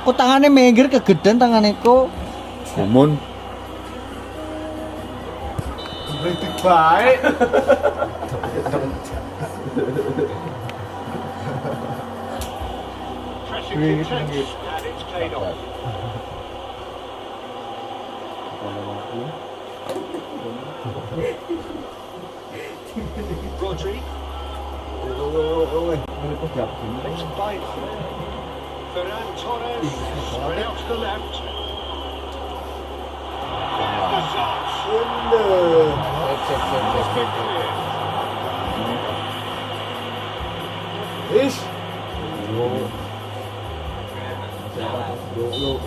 Kok tangannya minggir kegedean tangannya kok. Gumun. Kritik baik. Rodri. Ferran Torres spread out to the left. The shot. It's been clear. Ish.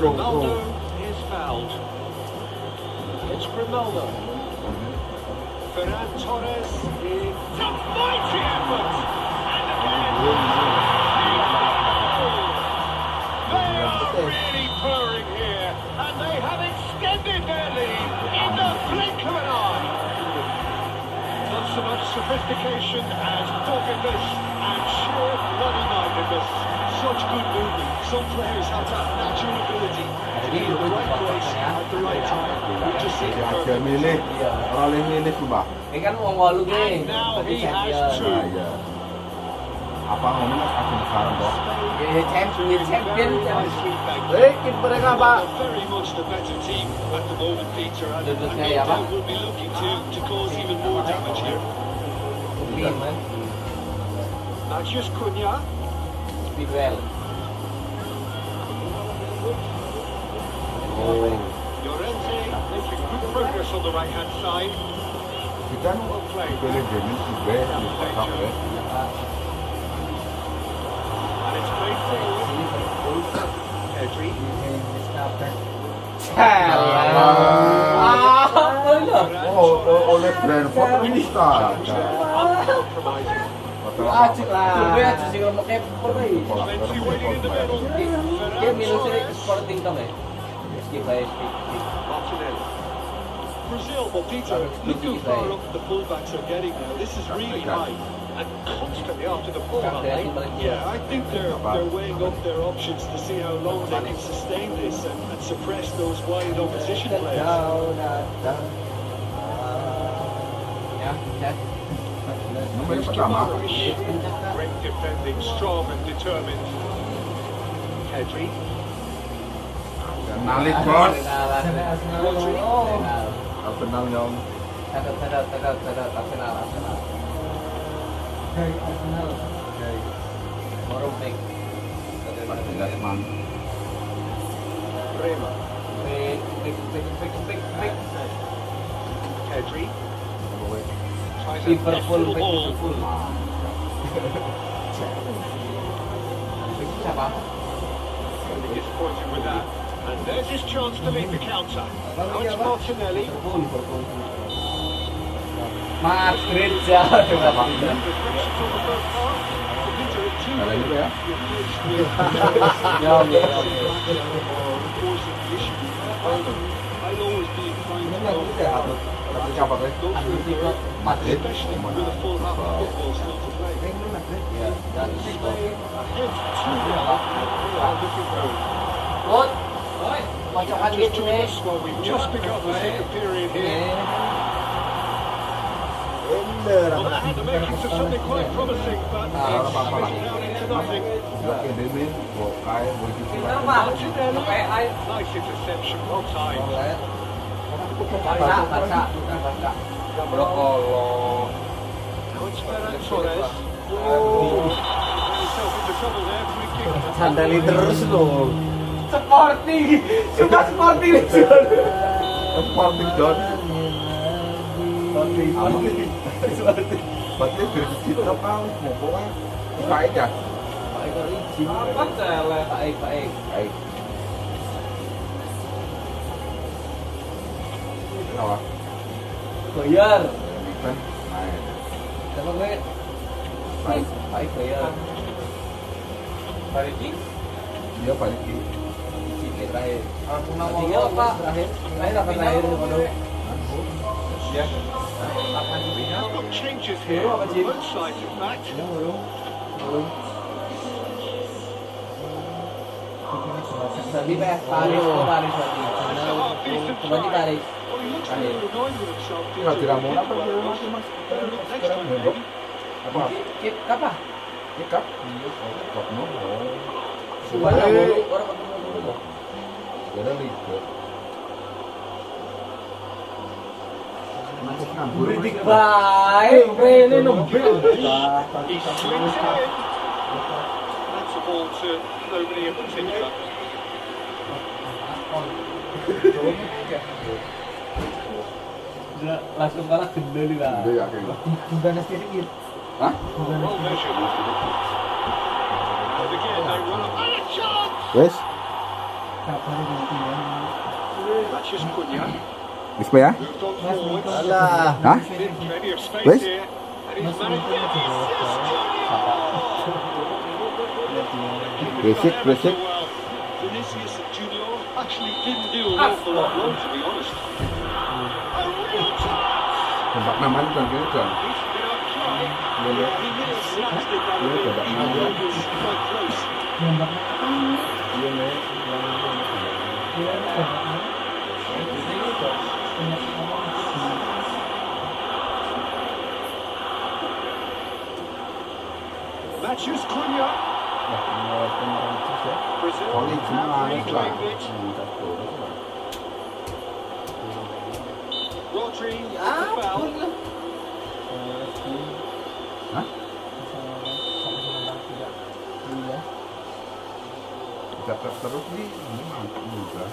Ronaldo is fouled. It's Ronaldo. Ferran Torres is a mighty effort. And again. They are really purring here, and they have extended their lead in the blink of an eye. Not so much sophistication as doggedness and sheer bloody-mindedness. Such good movement. Some players have that natural ability to be in the right place at the right time. We've just seen it Dia milih, oleh milih coba. Ini kan uang walu and now he has two. Iya. Apa ngomongnya aku sekarang kok? champion. Mereka Pak. Very much the better team at the moment, Peter, and Duduknya no ya, Pak? doubt will be looking to cause even more damage here. Matheus Cunha. Speed well. Llorente making good progress on the right-hand side. Kita pilih jenis juga di kotak ya. And it's played forward. Pedri. Oleh Brentford ini saja. Uncompromising. Acik lah. Gue acik sih kalau pakai pemain. Plenty waiting in the middle. Dia minusnya Sporting dong ya. Skip baik. Martinelli. Brazil, but Peter, look how far up the fullbacks are getting now. This is really high and constantly after the ball. Yeah, I think they're weighing up their options to see how long they can sustain this and suppress those wide opposition players. Nomor pertama. Great defending, strong and determined. Pedri. Nalik bos. Rodri. Kenal nyom. Man. Rema. Pedri. Tries a left little ball. Really disappointed with that. And there's his chance to lead the counter. Now it's Martinelli. Madrid jauh. Reflections on the first half. So Peter, at 2-0, Ada juga ya. you're faced with enforcing the issue. I'll always be inclined to go Siapa tuh? through the Madrid. especially with a full half of football still to play. Spain ahead 2-0. Looking good. Good. Pocokan Just gitu join nih. us while we've just begun the second period here. Well, that had the makings of something quite promising, but it's switched down into nothing. Ini Bokai begitu. Martinelli, nice interception, well timed. Brokolo. Now it's Ferran Torres. Got himself into trouble there, free kick. Sandali terus loh. Sporting. Cuma Sporting nih. Sporting John. Berarti dari kita kan mau pulang baik ya. Apa salah? Baik. Baik. Kenapa? Bayar. Kan main. Sama gue. Baik bayar. Balikin. Dia balik di Terakhir. Terakhir apa? Terakhir apa terakhir? I've got changes here on both sides, in fact. Sabi pa, tarik ko, tarik berarti. It's a half-decent Coba try. ditarik. Well, he looks really annoyed with himself. Tinggal tidak mau apa dia masih mas. Next time, maybe. Apa? Kip, apa? Ikat. Kap no. Coba dulu, orang ketemu dulu. Ada liga. Masuk ngambur. Kritik baik, ini nubel. He swings it in. That's a ball to nobody in particular. Langsung kalah gede juga. Gede ya kayaknya. Gimana sedikit? Hah? Well measured. And again, they run up. And a chance! Wes. Kapan nanti ya? That's just Cunha. Bisma ya? Moved on forward. Alah. Hah? Plenty of space Wes? here. And he's managed it. Basic, basic. Vinicius Junior actually didn't do an awful lot wrong, to be honest. A real chance! Tempat namanya kan gitu kan. He's been outtried. He may have snatched it that a bit, even though it was quite close. Iya nih. Matches Cunha. Brazil have reclaimed it. Rodri at the foul. Hah? Dapat terus nih, ini mantap juga.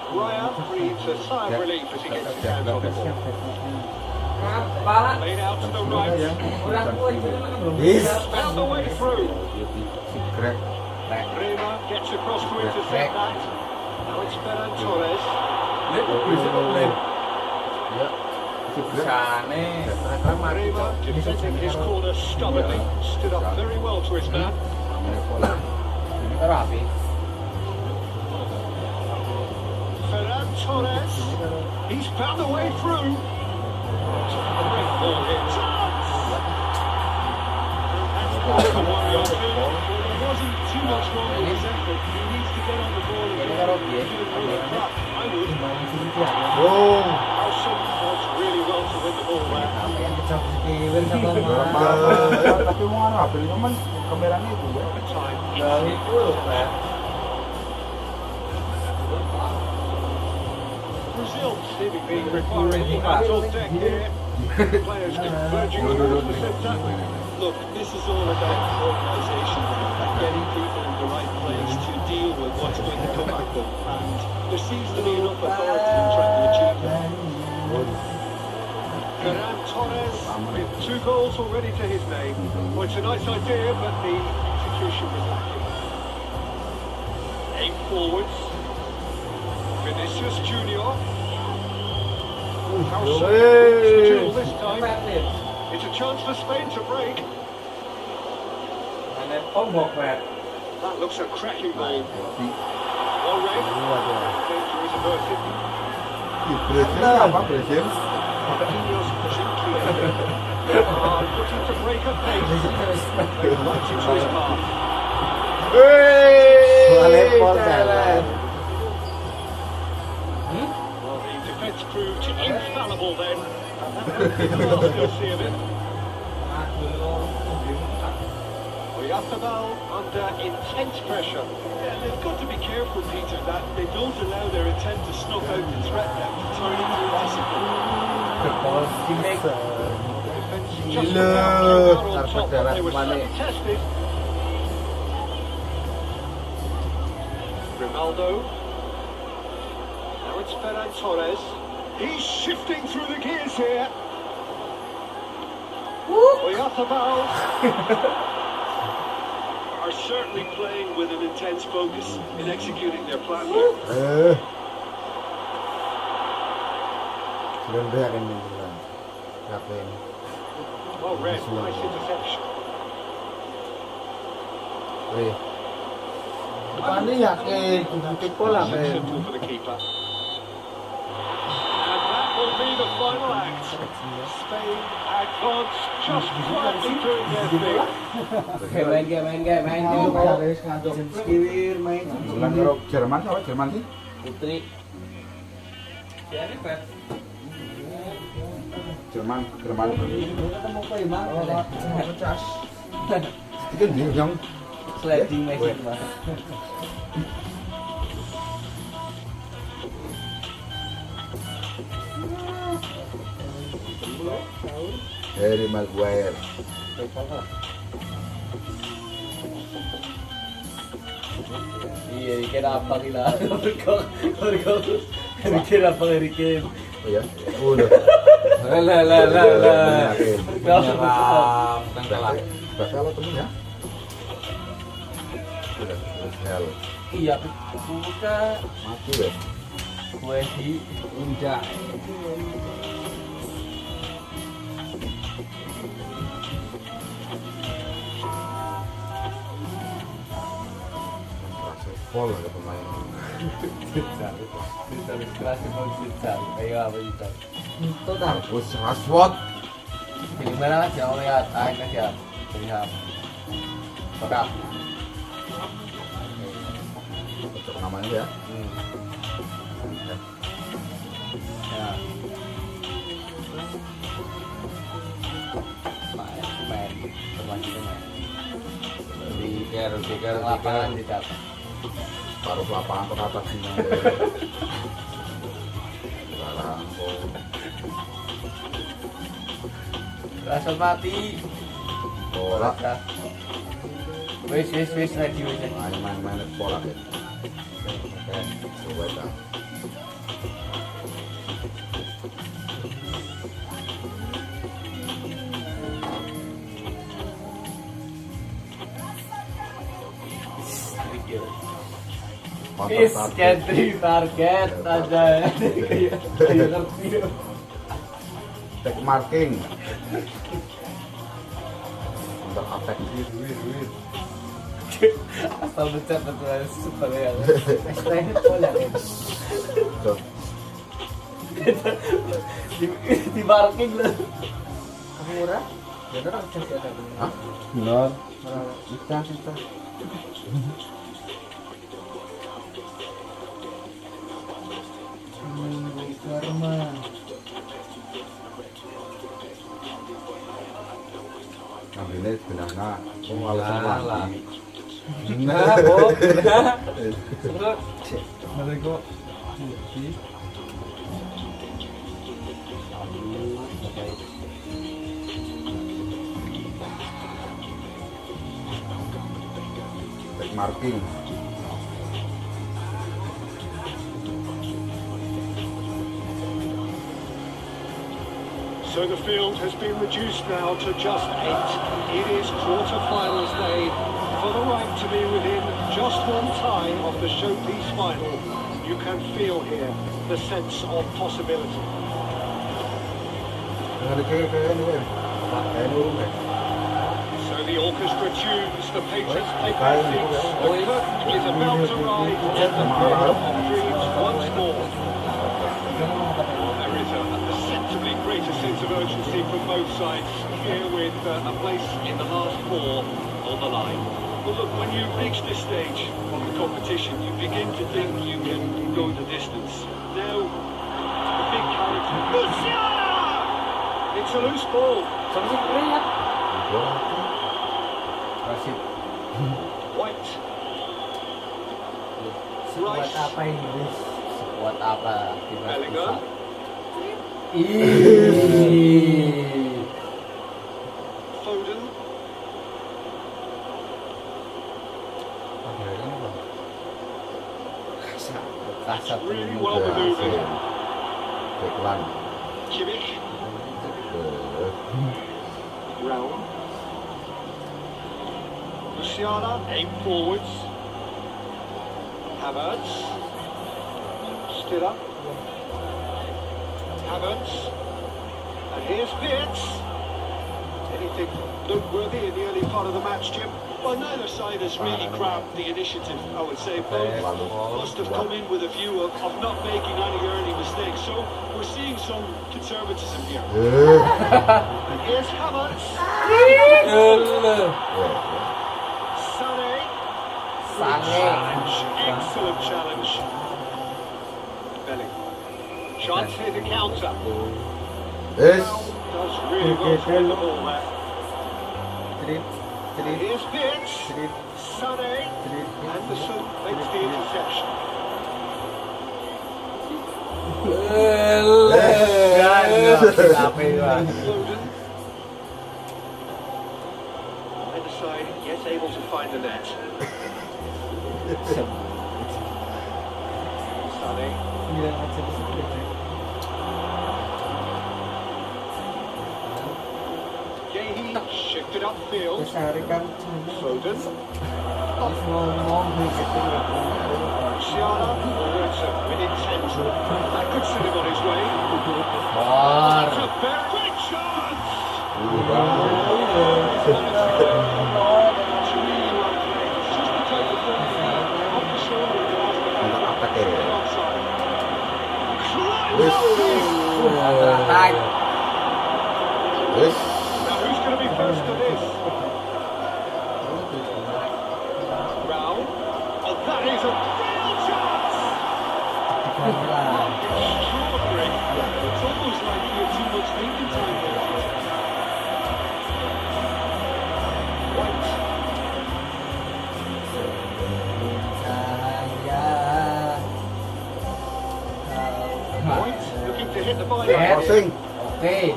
Raya breathes a sigh of relief as he gets his hands on the ball. Apa? Laid out to the right. Orang tua itu kan belum Yes. Found the way through. Crack. Rema gets across to intercept that. Now it's Ferran Torres. Ya. Itu crack. Sane. Rema defending his corner stubbornly. Stood up very well to his man. Rapi. Ferran Torres. He's found a way through. A great ball hit. That's ball to worry on to. There wasn't too much wrong with his effort. He needs to get on the ball and get on the trap. I would. Oh. Howson was really well to win the ball there. Tapi mau anu HP cuman kameranya itu ya. The time. Dari itu, Pak. Brazil seemingly requiring hands on deck here. Players converging towards the centre. Look, this is all about organisation, getting people in the right place to deal with what's going to come at them. And there seems to be enough authority in trying to achieve that. Ferran Torres with 2 goals already to his name. Well, it's a nice idea, but the execution was lacking. Aim forwards. Vinicius Junior. How so? Duel this time. It's a chance for Spain to break. Mana tombok, Pak. That looks a cracking ball. Well read. Danger is averted. Presiden apa presiden? Marquinhos pushing clear. Looking to break a pace. Played right into his path. Well, the defence proved infallible then. Still see a bit. Oyarzábal under intense pressure. Yeah, they've got to be careful, Peter, that they don't allow their intent to snuff out the threat now to turn into a discipline. Defence just about came out on top, but they were certainly tested. Ronaldo. Now it's Ferran Torres. He's shifting through the gears here. Oyarzábal are certainly playing with an intense focus in executing their plan here. Well read, nice interception. Depannya yakin, titik pola Simple for the keeper. And that will be the final act. Spain advance just quietly doing their thing. Main game. Jamskywir main. Bulan karo Jerman apa Jerman sih? Putri. Siaran Pak. Jerman. Ketemu kok ya, Mang? Pecas. Itu dia yang Sliding magic Mas. Harry Maguire. Iya, kira apa gila? Kira apa Rikin? Oh ya. Udah. Lah. Menyerang tenggelam. Bakal temen ya. Udah, sel. Iya, buka Mati ya. kue di Indah. Rasa pol ada pemain. kelas futsal. Ayo apa futsal? Total. Marcus Rashford. Pilih mana aja mau lihat, ya. Lihat. Oke. Cocok namanya ya. Ya. Main. Di lapangan dicatat. Paruh lapangan ke atas sini. Sekarang Rasa mati. bola. Wis ready wis. Main bola ya. Oke, coba dah. Is catering target aja. Back marking. Untuk attack. Asal becat betul super ya. Explain bola. Tuh. Di parking lah. Kamu murah? Bener kan cas ya tadi. Hah? Bener. Kita. Karma. Ngambilnya benangnya. Oh, alasan lagi. Nah, kok. Mereka Back marking. So the field has been reduced now to just 8. It is quarter-finals day. For the right to be within just one tie of the showpiece final, you can feel here the sense of possibility. So the orchestra tunes, the patrons take their seats. The curtain is about to rise on the field of dreams once more. There is a perceptibly greater sense of urgency from both sides here with a place in the last four on the line. Well, look, when you reach this stage of the competition, you begin to think you can go the distance. Now, the big character, Siaran! It's a loose ball. Rashid. White. buat apa ini? Buat apa? Bellingham. Foden. Kasar Really well maneuvered. Backland. Kimmich. Brown. Siaran, aim forwards. Havertz. Still up. Havertz. And here's Wirtz. Anything noteworthy in the early part of the match, Jim? Well, neither side has really grabbed the initiative, I would say. Both must have come in with a view of not making any early mistakes. So we're seeing some conservatism here. And here's Havertz. Challenge. Excellent challenge. Belling. Chance here to counter. Yes. Does really well to win the ball there. Trip. Here's Pitch. Sané. Anderson makes the interception. Foden. Either side, yes, able to find the net. Sané. Yehi shifted upfield. Foden. Siaran. With intent. That could send him on his way. That's a very chance. It's really well played. It's just the type of ball off the shoulder of the onside. Yes. Now who's going to be first to this? Rao. Oh, that is a real chance! Extraordinary. It's almost like you had too much thinking time there. White. White looking to hit the byline. Crossing. Oke.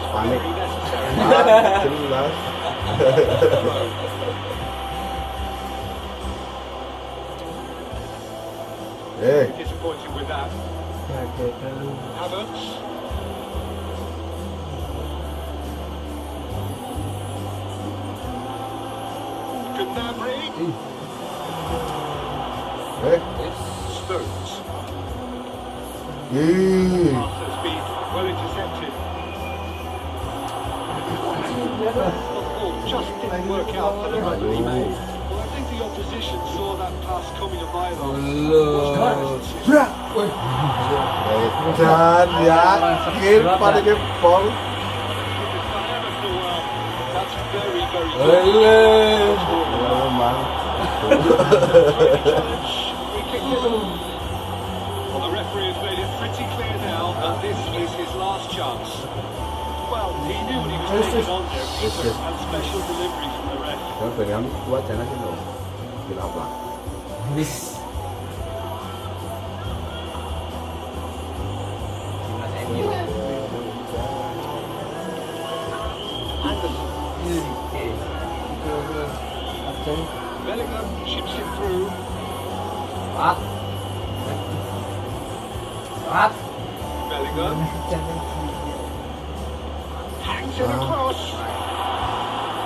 Panik. Very necessary. Jelas. Disappointed with that. Havertz. Gnabry. Stones. Pass has been well intercepted. The ball just didn't work out for the run that he made. Well, I think the opposition saw that pass coming a mile off. Dan yakin pada gempol. That's very, very good. Memang. Well, the referee has made it pretty clear now that this is his last chance. Well, he knew when he was taking on there, keeper and special delivery from the ref. Yang pengen buat channel itu. Kenapa? Bellingham chips it through. Bellingham hangs it across.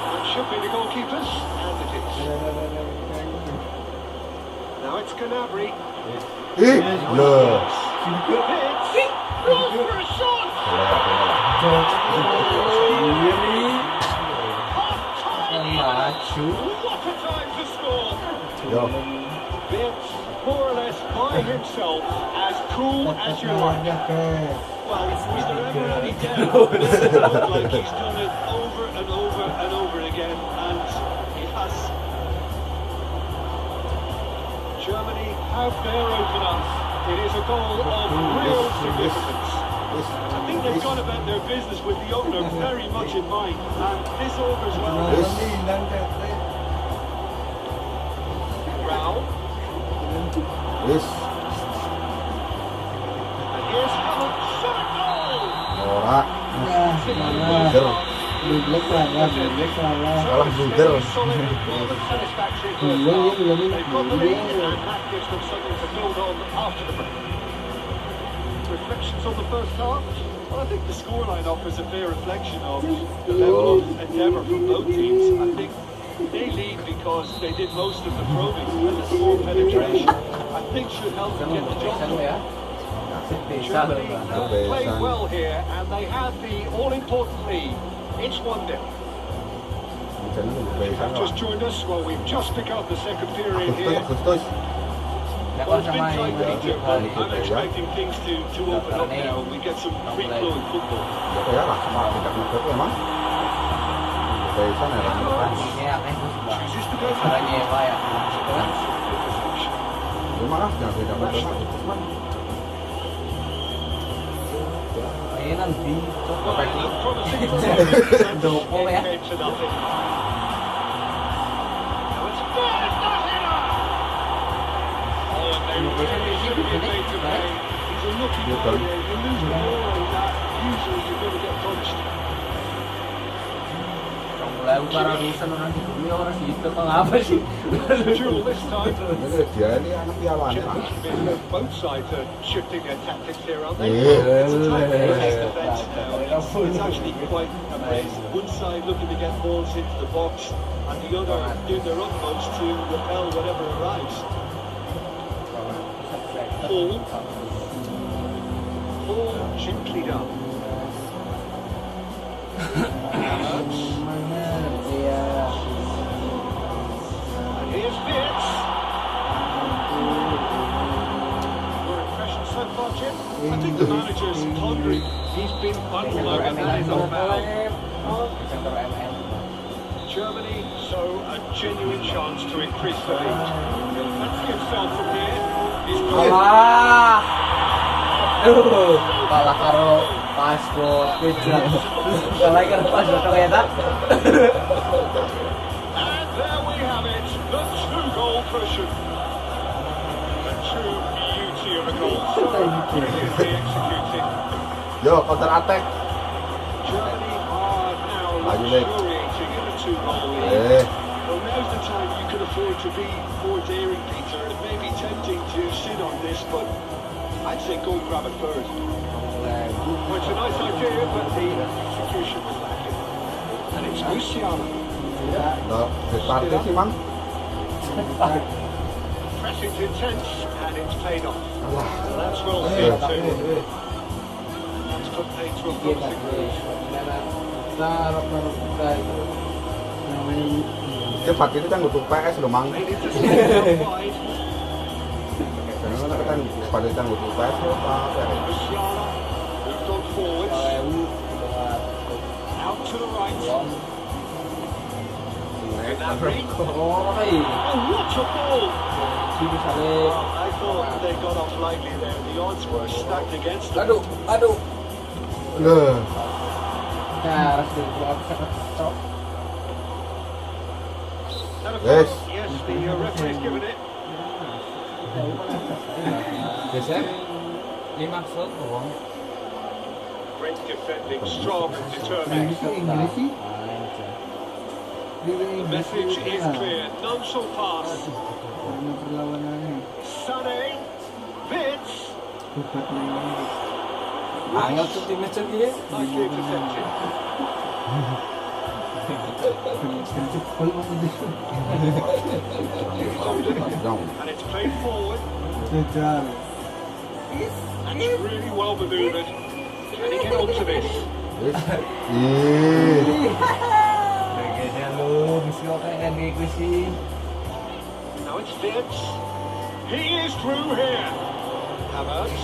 That should be the goalkeeper's, and it is. Now it's Gnabry. Loh. Pitch. Goes for a shot. What a time to score. Yo. Vince, more or less by himself, as cool as you like. Well, was there ever any doubt? Like he's done it over and over and over again, and he has. Germany have their opener. It is a goal of real significance. I think they've gone about their business with the opener very much in mind, and this augurs well. Rao. Yes. And here's Havertz. Shot goal! Ora. Buder. Salah buder. Reflections on the first half? Well, I think the scoreline offers a fair reflection of the level of endeavour from both teams. I think they lead because they did most of the probing and the small penetration. I think should help them get the job done. Germany have played well here, and they have the all-important lead. It's 1-0. If you've just joined us, well, we've just begun the second period here. Well, it's been tight, Peter, but I'm expecting things to open up now. We get some free-flowing football. Ya lah, sama tidak ngedek emang. Besan ya kan. Chooses to go for Caranya Eva ya. Gimana? Jangan tidak ngedek. Ini nanti Well, they look promising for us. Double ya. It came to nothing. Now it's Ford, not Hiller. Oh, and they really should have been made to pay. He's a lucky guy there. You lose the ball like that, usually you're going to get punished. Mulai ukara rusan orang di bumi orang situ kok apa sih? Duel this time. Ini dia ini anak piawan Pak. Both sides are shifting their tactics here, aren't they? Yeah. It's a tight defense now. It's actually quite amazing. One side looking to get balls into the box, and the other doing their utmost to repel whatever arrives. Ball gently down. And here's Fitz. Your impression so far, Jim? I think the manager's pondering. He's been unloaded, that is on foul. Germany, so a genuine chance to increase the lead. He'll fancy himself from here. He's clear. Kalah karo paspor kejar. Kalah karo paspor ternyata. And there we have it, the two-goal cushion. The true beauty of a goal, so brilliantly executed. Yo, counter attack. Germany are now Are you late? luxuriating in the two-goal lead. Eh, Well, now's the time you can afford to be more daring, Peter. It may be tempting to sit on this, but I'd say go and grab it first. Well, it's a nice idea, but the execution was lacking. And it's Siaran. no, diparti sih mang. Pressing's intense, and it's paid off. Alah, That's well seen too. That's put paid to a promising move. cepat itu kan untuk PS loh mang. Made it to step wide. Karena kan pada kita untuk PS loh Pak. Siaran moved on forwards. Out to the right. In that read. Oh, what a ball! I thought they got off lightly there. The odds were stacked against them. Aduh. Loh, Nah, harus stop. And of Yes. course, yes, the referee's given it. Biasanya 5 shot doang. Great defending, strong and determined. Inggris sih. The message is clear. No shall pass. Karena perlawanannya. Sané, Fitz, Bukan main. Angel tuh timnya dia. nicely protected. Jebol maksudnya. And it's played forward. Kejar. And it's really well manoeuvred. Can he get onto this? Kayaknya lu mesti kayak gitu sih. Now it's Fitz. He is through here. Havertz.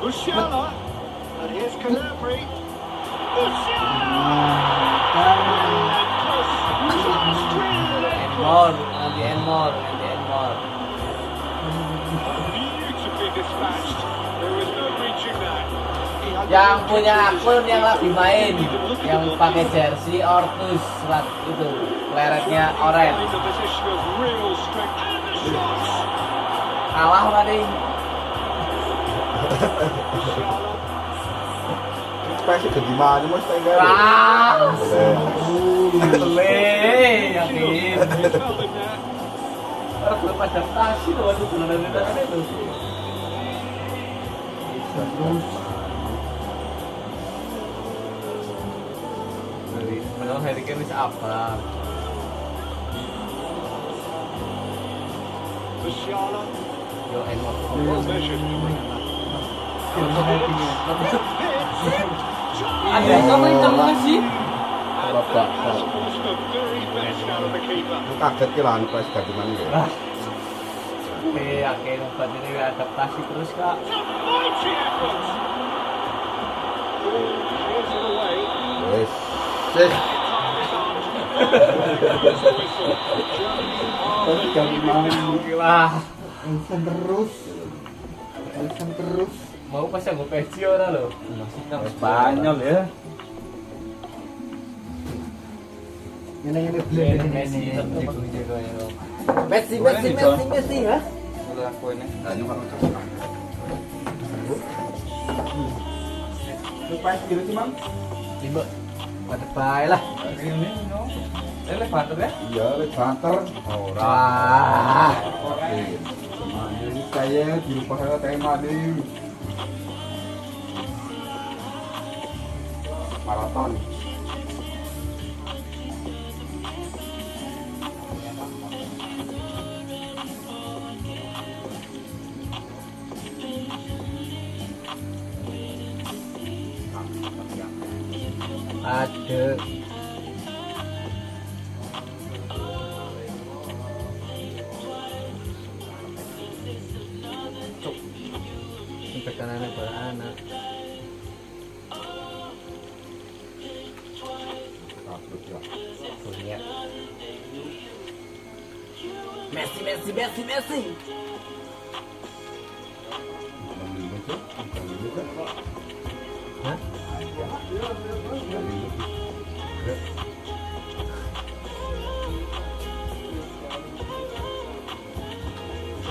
Musiala. And here's Calabri. Musiala! Relentless. Just relentless. More. Beautifully dispatched. There was no reaching that. He had Yang no punya chances. akun yang lagi main, Didn't even look at yang the ball. pakai jersey Ortus selat itu, leretnya orange. Finds a position of real strength. And the shots. Kalah tadi. Musiala. PS itu gimana mas tengah? Yakin. He's held him there. Harus lepas adaptasi loh itu benar itu. Padahal Harry Kane bisa apa? Musiala. Yo enak. Well measured. Ada kamu yang ngasih. And that has forced the very best out of the keeper. Lu kaget ki lan pas gimana ya. Akhirnya obat ini adaptasi terus kak. It's a mighty effort. Ball clears it away. Wes. There's the whistle. Germany are leading now. Wah, Alasan terus. Alasan terus. mau pas yang gue peci orang lo. Spanyol ya. Ini blend Messi ini. jago ya. Messi ya. Udah aku ini. Tanya kan. Lupa kilo sih, Mang. 5. Pada baik lah. Ini no. Elevator ya? Iya, levanter. Wah. Ini saya di rumah saya tema nih. Maraton. Ada. Tekanannya beranak. Punya. Messi. Hah?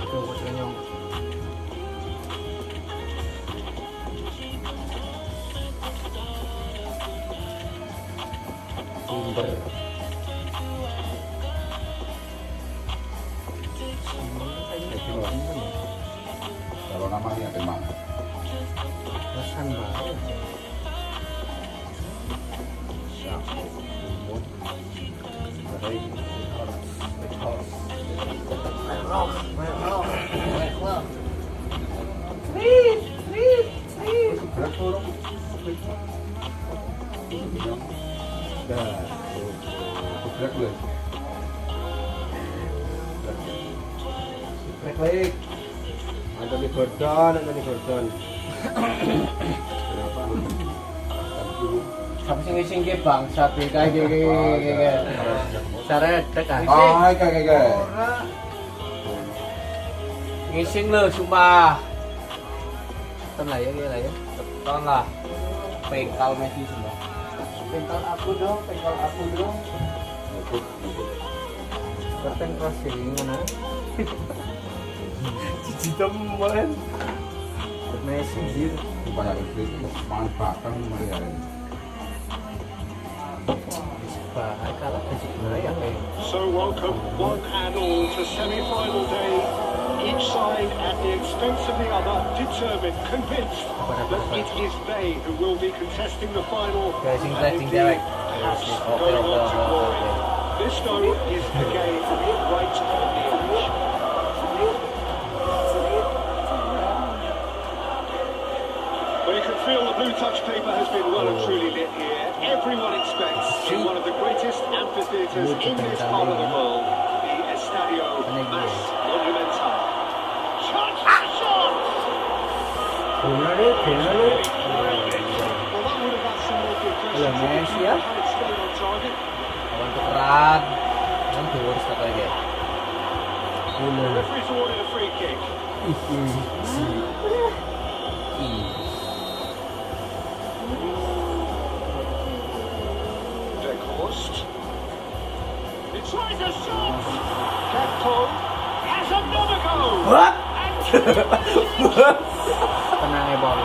Itu bosnya. Sumber. Kalau namanya tema. Pesan banget. Baik. Anthony Gordon. Siapa sih ngising ke bangsa kayak cara dek ah. Ah, kayak. Ngising lo sumpah. Beton lah ya. Beton lah. Pengkal Messi semua. Pengkal aku dong. Perten crossing mana? Cici teman. Messi jir. Banyak itu manfaatkan mereka. Bahaya kalah kecil ya kayak. So welcome one and all to semi-final day. Each side at the expense of the other, determined, convinced that it is they who will be contesting the final. Guys, And interesting indeed, direct. perhaps Okay. going on to glory. This though is the game right on the edge. Well, you can feel the blue touch paper has been well and truly lit here. Everyone expects in one of the greatest amphitheatres in this part of the world, the Estadio Mas Monumental. Shot! Well, that would have had some more good Hello, Messi ya. had it stayed on target. Kawan tukeran. Yang turun satu lagi. The referee's awarded a free kick. He tries a shot. Gakpo has another goal. What? And Tenang ya bol.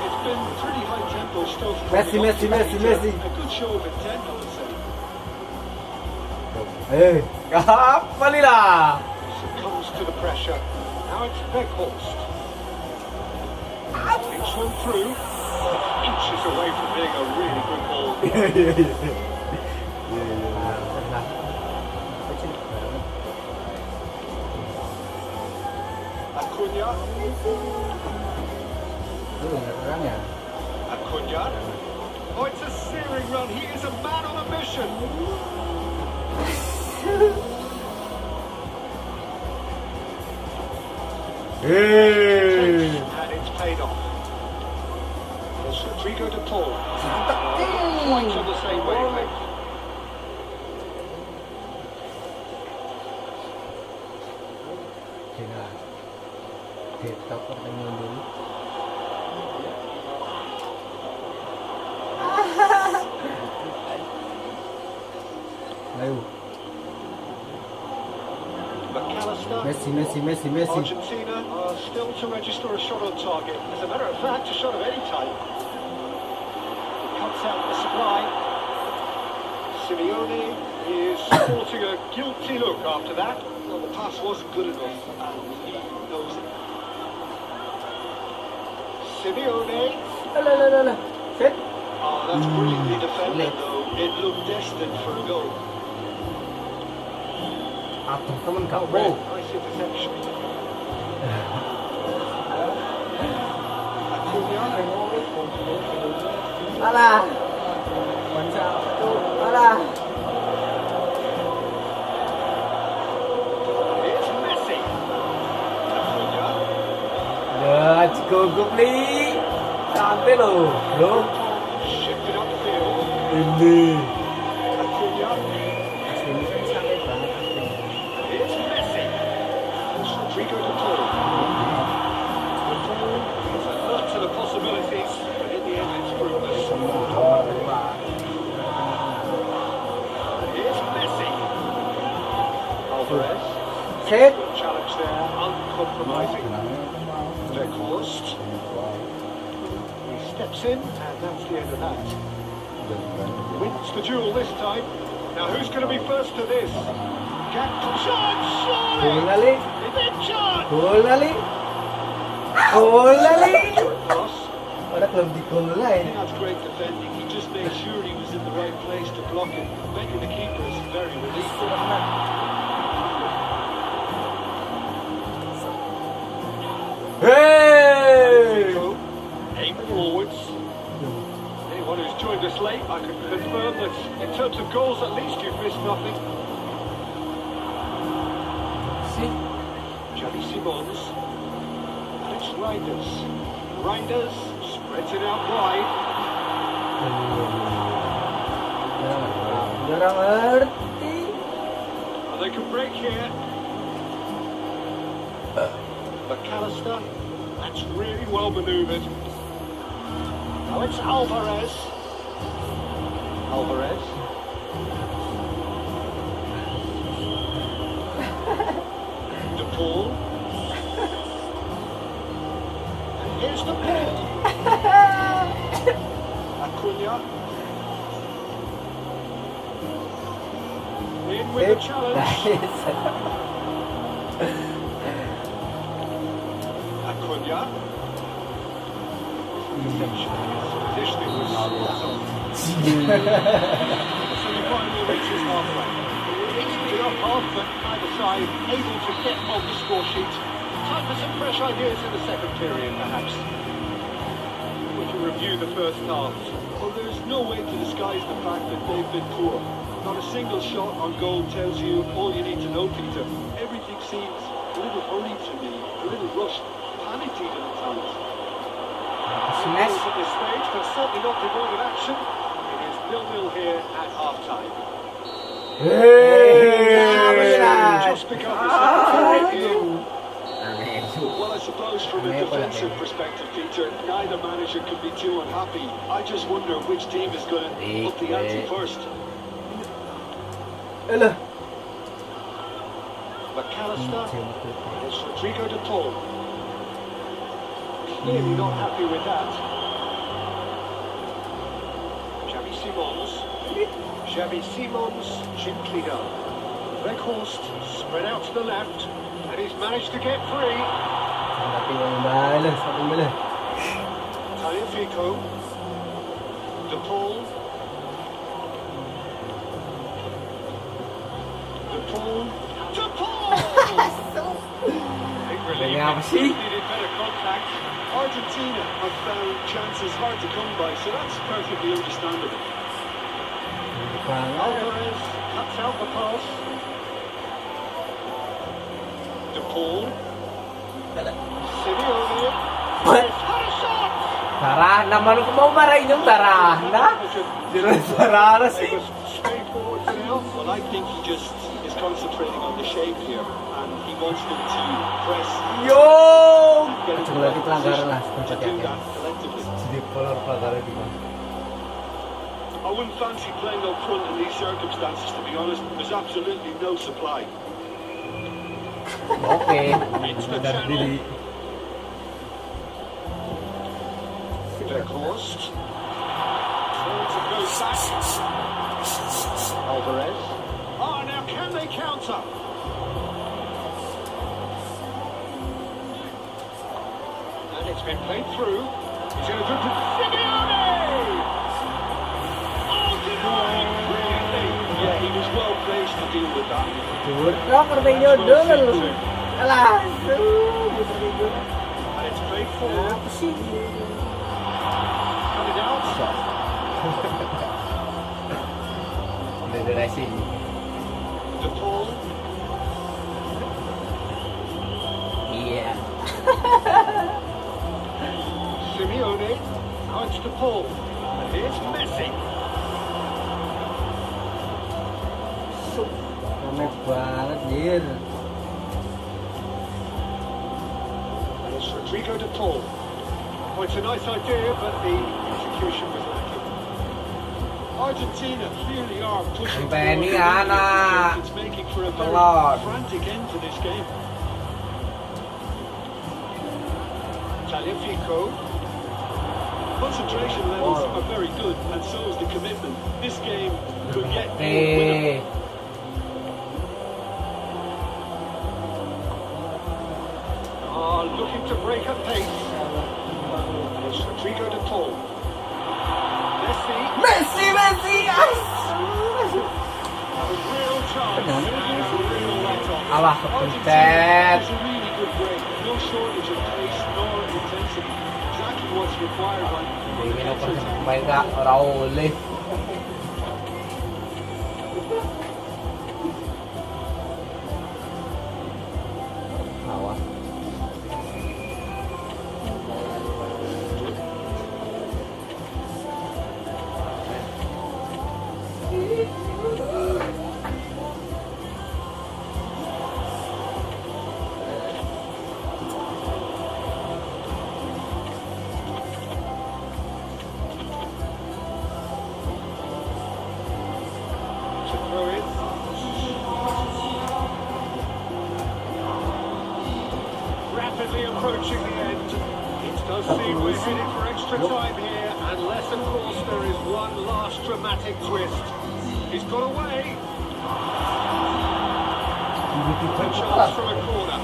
it's been pretty high tempo stuff. Messi. A good show of intent, I would say. Apa nih lah? Succumbs to the pressure. Now it's Weghorst. Thinks one through. Inches away from being a really good ball. Orang ya. Acuna. Oh, it's a searing run. He is a man on a mission. And it's paid off. It's Rodrigo de Paul. Quite on the same wavelength. Tidak. Kita pertanyaan dulu. Ayo. McAllister. Messi. Argentina are still to register a shot on target. As a matter of fact, a shot of any type. Cuts out the supply. Simeone is sporting a guilty look after that. Well, the pass wasn't good enough, and he knows it. Simeone. Alah. Set. Oh, that's brilliantly defended, though. It looked destined for a goal. Atuh temen kau, Red, bro. nice interception. Acuna. Alah. Mantap. Alah. It's Messi. Acuna. Let's go please. Sampai lo, bro. Shifted upfield. Ini. Acuna. Ini kan sangat banget. It's Messi. It's Rodrigo de Paul. De Paul has a lot to the possibilities, but in the end it's fruitless. Here's Messi. Alvarez. Set. Good challenge there, uncompromising. Weghorst. He steps in, and that's the end of that. Wins the duel this time. Now who's going to be first to this? Chance, surely! Kali. Big chance! Kali. Cross. Ada belum di gol I lain. think that's great defending. He just made sure he was in the right place to block it, making the keepers very relieved. Hey! Aim forwards. Anyone who's joined us late, I can confirm that in terms of goals, at least you've missed nothing. Xavi Simons. And it's Reinders. Reinders spreads it out wide. Jarang ngerti. And they can break here. McAllister. That's really well manoeuvred. Now it's Alvarez. De Paul. And here's De Paul. Acuna. In with the challenge. Acuna. Deception. His positioning was spot on. So he finally reaches halfway. Easily enough half, but either side able to get on the score sheet. Time for some fresh ideas in the second period, perhaps. We can review the first half. Well, there's no way to disguise the fact that they've been poor. Not a single shot on goal tells you all you need to know, Peter. Everything seems a little hurried to me, a little rushed, panicked even at times. Smash. At this stage, but certainly not devoid of action. It is 0-0 here at half-time. Just begun the second period. Well, I suppose from a defensive perspective, Peter, neither manager could be too unhappy. I just wonder which team is going to up the ante first. McAllister. It's Rodrigo de Paul. Clearly not happy with that. Xavi Simons, gently done. Weghorst spread out to the left, and he's managed to get free. Tagliafico. De Paul. Big relief. Needed better contact. Argentina have found chances hard to come by, so that's perfectly understandable. Alvarez cuts out the pass. De Paul. Simeone. Had a shot! Sarah naman ko mau marahin yung Sarah na. Zero Sarah na It was straightforward for now. Well, I think he just is concentrating on the shape here, and he wants them to press. Yo. Get into Coba the di pelanggaran lah, position to tempat do yang that collectively. Di polar pelanggaran di mana? I wouldn't fancy playing up front in these circumstances, to be honest. There's absolutely no supply. Oke. It's the channel. Verhorst. Turns and goes back. Alvarez. Oh, now can they counter? And it's been played through. He's going to do to Simeone! Oh, denied brilliantly. Yeah, he was well placed to deal with that. Kau kerjain jodoh. Alah. And it's played forward. Coming out. Federasi. De Paul. Iya. Simeone. Now it's De Paul. And here's Messi. Aneh banget, Jir. And it's Rodrigo De Paul. Oh, it's a nice idea, but the execution was lacking. Argentina clearly are pushing Sampai ini forward. anak. It's making for a very Telur. frantic end to this game. Taliafico. Concentration levels are very good, and so is the commitment. This game could get winnable. Looking to break at pace. It's Rodrigo De Paul. Messi. Messi, guys. A real chance. And a real light-on. Alah, Argentina kepencet. is a really good break. No shortage of pace nor intensity. Exactly what's required by Ingin aku main gak Raul. Awas. to throw in. Rapidly approaching the end. It does seem we're headed for extra time here, unless of course there is one last dramatic twist. He's got away. A chance from a corner.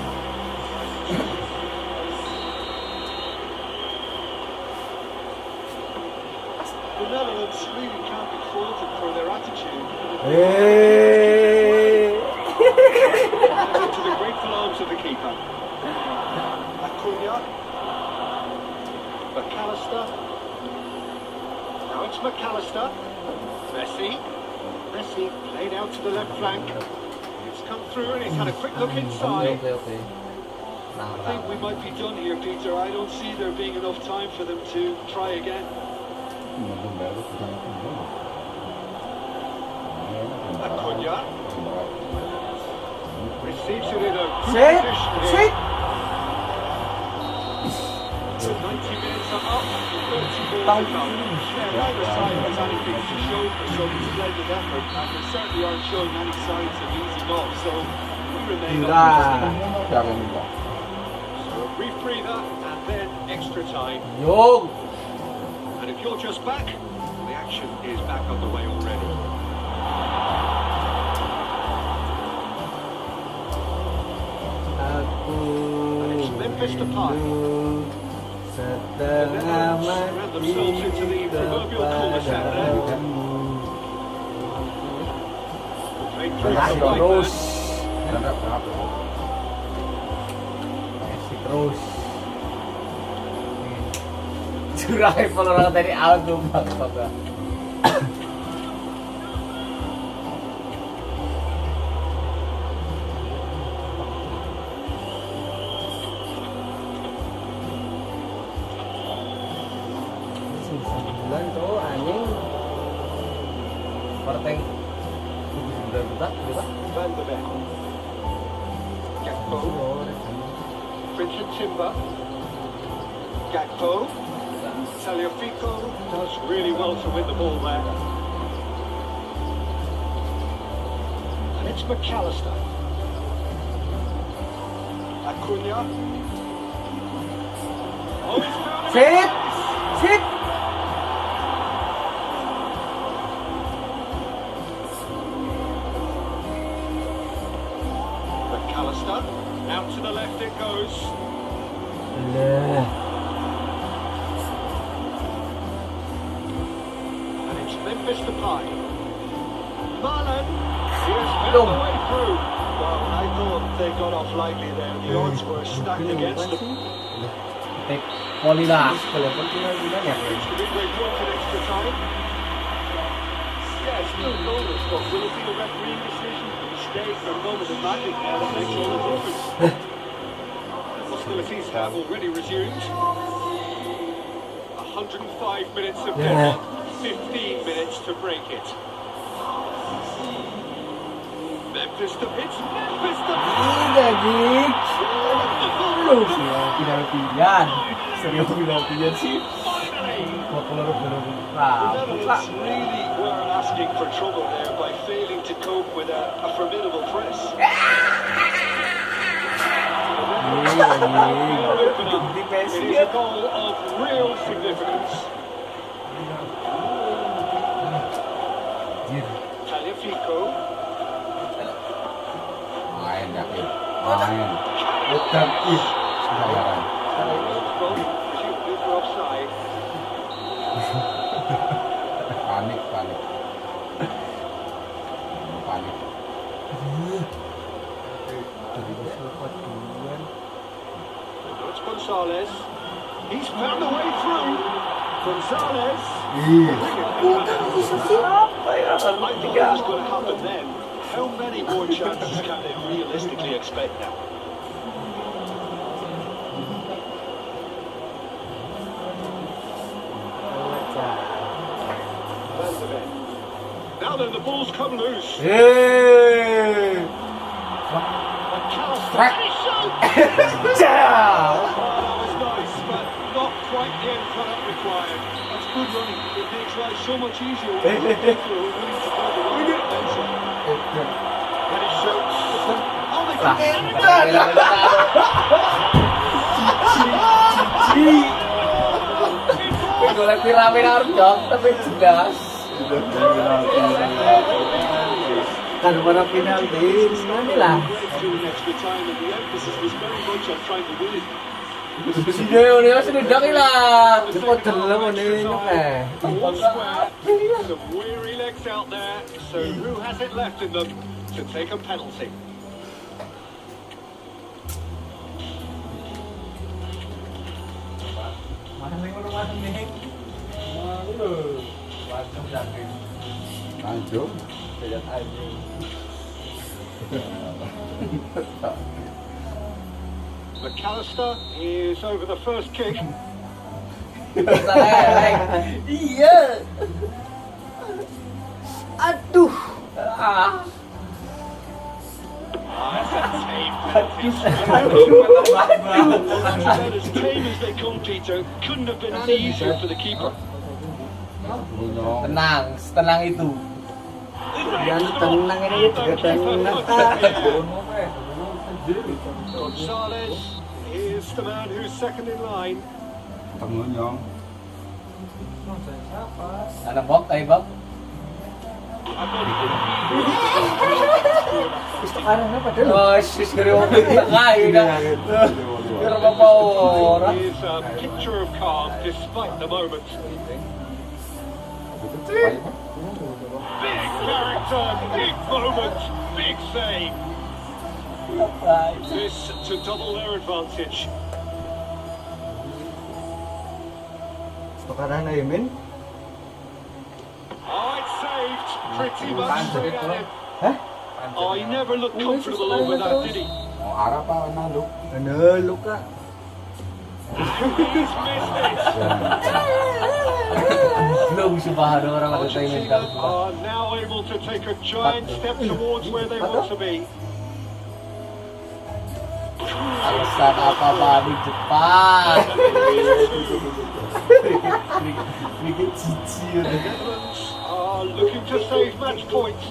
The Netherlands really can't be faulted for their attitude. To the grateful arms of the keeper. Acuna. McAllister. Now it's McAllister. Messi played out to the left flank. It's come through and he's had a quick look inside. Oke. I think we might be done here, Peter. I don't see there being enough time for them to try again. Acuna receives it in a good position here. So 90 minutes are up, 30 balls to come. Neither side has anything to show for some splendid effort, and they certainly aren't showing any signs of easing off, so we remain optimistic. So a brief breather, and then extra time. Yo. And if you're just back, the action is back on the way already. And it's Memphis Depay. The Netherlands ran themselves into the proverbial cul-de-sac there. Played through to the right Terus. back. Messi terus. Rival orang tadi out tuh bangsat. Bulan tuh anjing. Perteng 9 juta, berapa? Van der Beek. Gakpo. Vincent Timber. Gakpo. Tagliafico does really well to win the ball there. And it's McAllister. Acuna. Oh, he's found him. Sit! Sit! McAllister. Out to the left it goes. And it's Memphis Depay. Marlon. He has found the way through. Well, I thought they got off lightly there. The odds were stacked against them. Tek volley lah. Kalau tinggal bulan ya. It's the big break point in extra time. Yeah, it's still goalless, but will it be a referee decision? Stay for a moment of magic now that makes all the difference. Hostilities have already resumed. 105 minutes of deadlock, 15 minutes to break it. Memphis to hits, Memphis to Dik. Lu sih ya, penaltian. Serius penaltian sih. Kok kalau benar The Netherlands really were asking for trouble there by failing to cope with a formidable press. It is a goal of real significance. Tagliafico. Main yakin. Main. Udah ih. Siaran. Presumably for offside. Panik. It's Gonzalez. He's found a way through. Gonzalez. Ih. I thought that was going to happen then. How many more chances can they realistically expect now? Van der Beek. Now then, the ball's come loose. Hey! McAllister. Right. And he shot. Ciao! Oh, that was nice, but not quite the end product required. That's good running. It makes life so much easier when you're looking through and willing to go the right dimension. And he shoots. Oh, they Lah, can Golek piramid Arjok, tapi jelas. Kan mana penalti, mana lah. through in extra time, and the emphasis was very much on trying to win it. Si Deo ni masih dedak lah. Cepat dalam ni eh. All square. Some weary legs out there. So who has it left in them to take a penalty? Langsung. McAllister is over the first kick. Iya. Aduh. Ah. As tame as they come, Peter, couldn't have been any easier for the keeper. Tenang itu. Yang tenang ini juga tenang. Gonzalez is the man who's second in line. Pengunyong. Ada Bob, Bob. Sekarang apa dulu? Oh, sisiri tengah udah. Biar apa orang. He is a picture of calm despite the moment. Big character, big moment, big save. This to double their advantage. Tukaran na Imin? Oh, it's saved pretty much straight at him. Hah? Oh, he never looked comfortable over that, did he? Mau arah pa nalo. Ano, luka? And he's missed it. Belum subahan orang ada tayo Argentina are now able to take a giant step towards where they want to be. alasan apa baru Jepang. Bikin cici. Netherlands are looking to save match points.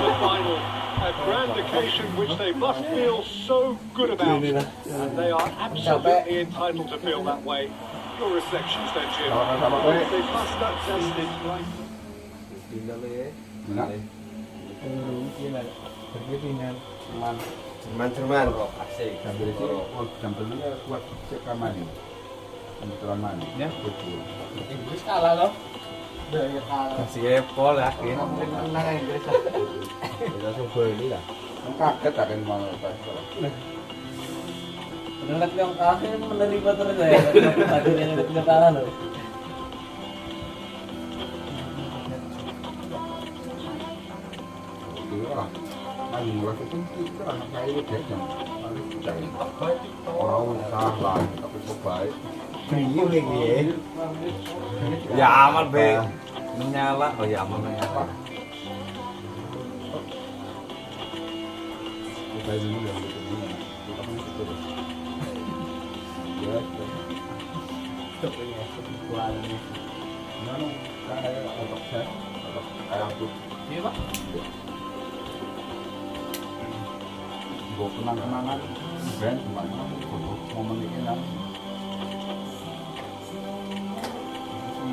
the final, a grand occasion which they must feel so good about, and they are absolutely entitled to feel that way. Your reflections then, Jim. They must have tested right. Teman-teman. Sambil itu, sampelnya kuat sekaman. Kebetulan mana? Ya, betul. Inggris kalah loh. Udah ya kalah. Masih Apple yakin. Menang Inggris. Langsung beli lah. Kaget akan mau pas. Penelak yang kalah ini menerima terus ya. Ada yang tidak kalah loh. Iya. Lagi mulai itu anak saya dia jam. Orang salah, tapi baik. Kriyo lagi ya. Ya aman be, menyala. Oh ya aman menyala. Kita ini udah begini. Kita masih terus. Ya. Mana kayak otak saya, otak kayak aku. Iya pak. Gue kenang-kenangan band kemarin momen ini kan.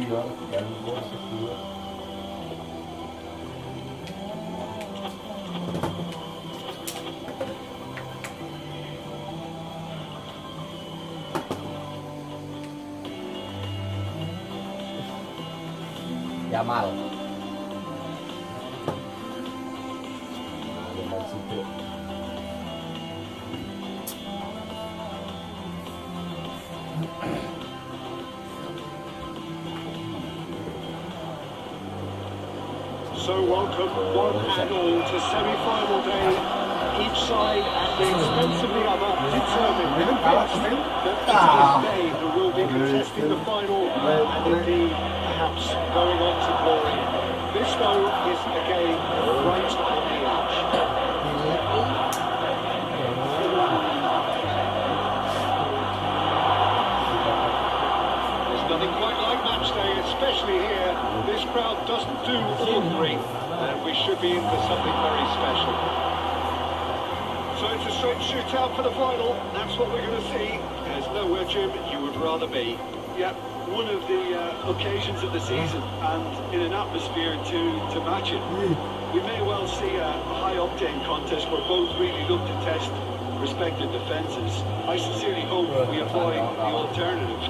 Iya, dan gue sesuai. Jamal. Dengan situ. So welcome one and all to semi-final day. Each side at the expense of the other determined that it is they who will be contesting the final and indeed perhaps going on to glory. This though is a game right on the edge. There's nothing quite like match day, especially here. This crowd doesn't do ordinary, and we should be in for something very special. So it's a straight shootout for the final. That's what we're going to see. There's nowhere, Jim, you would rather be. Yeah, one of the occasions of the season, and in an atmosphere to match it. We may well see a high-octane contest where both really look to test respective defences. I sincerely hope we avoid the alternative,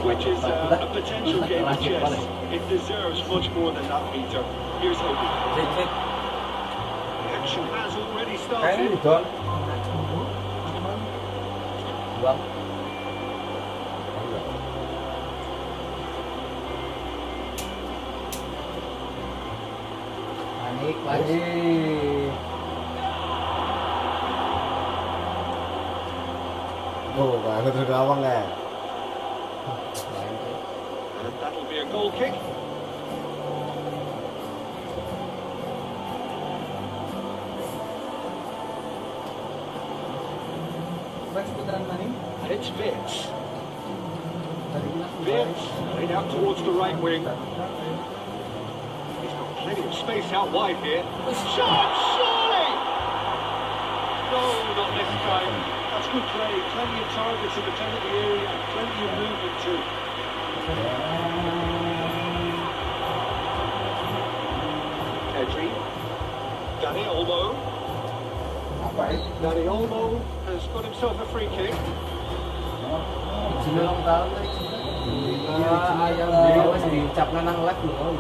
which is a potential game of chess. It deserves much more than that, Peter. Here's hoping. The action has already started. Buang. Panik lagi. Oh, baru tergawang ya. And that'll be a goal kick. And it's Vince. Vince, laid out towards the right wing. He's got plenty of space out wide here. Shot, surely! No, not this time. That's good play. Plenty of targets in the penalty area and plenty of movement too. Pedri. Dani Olmo. Dani Olmo has got himself a free kick. Sino lang taon na ayaw na diucap na ng live loh.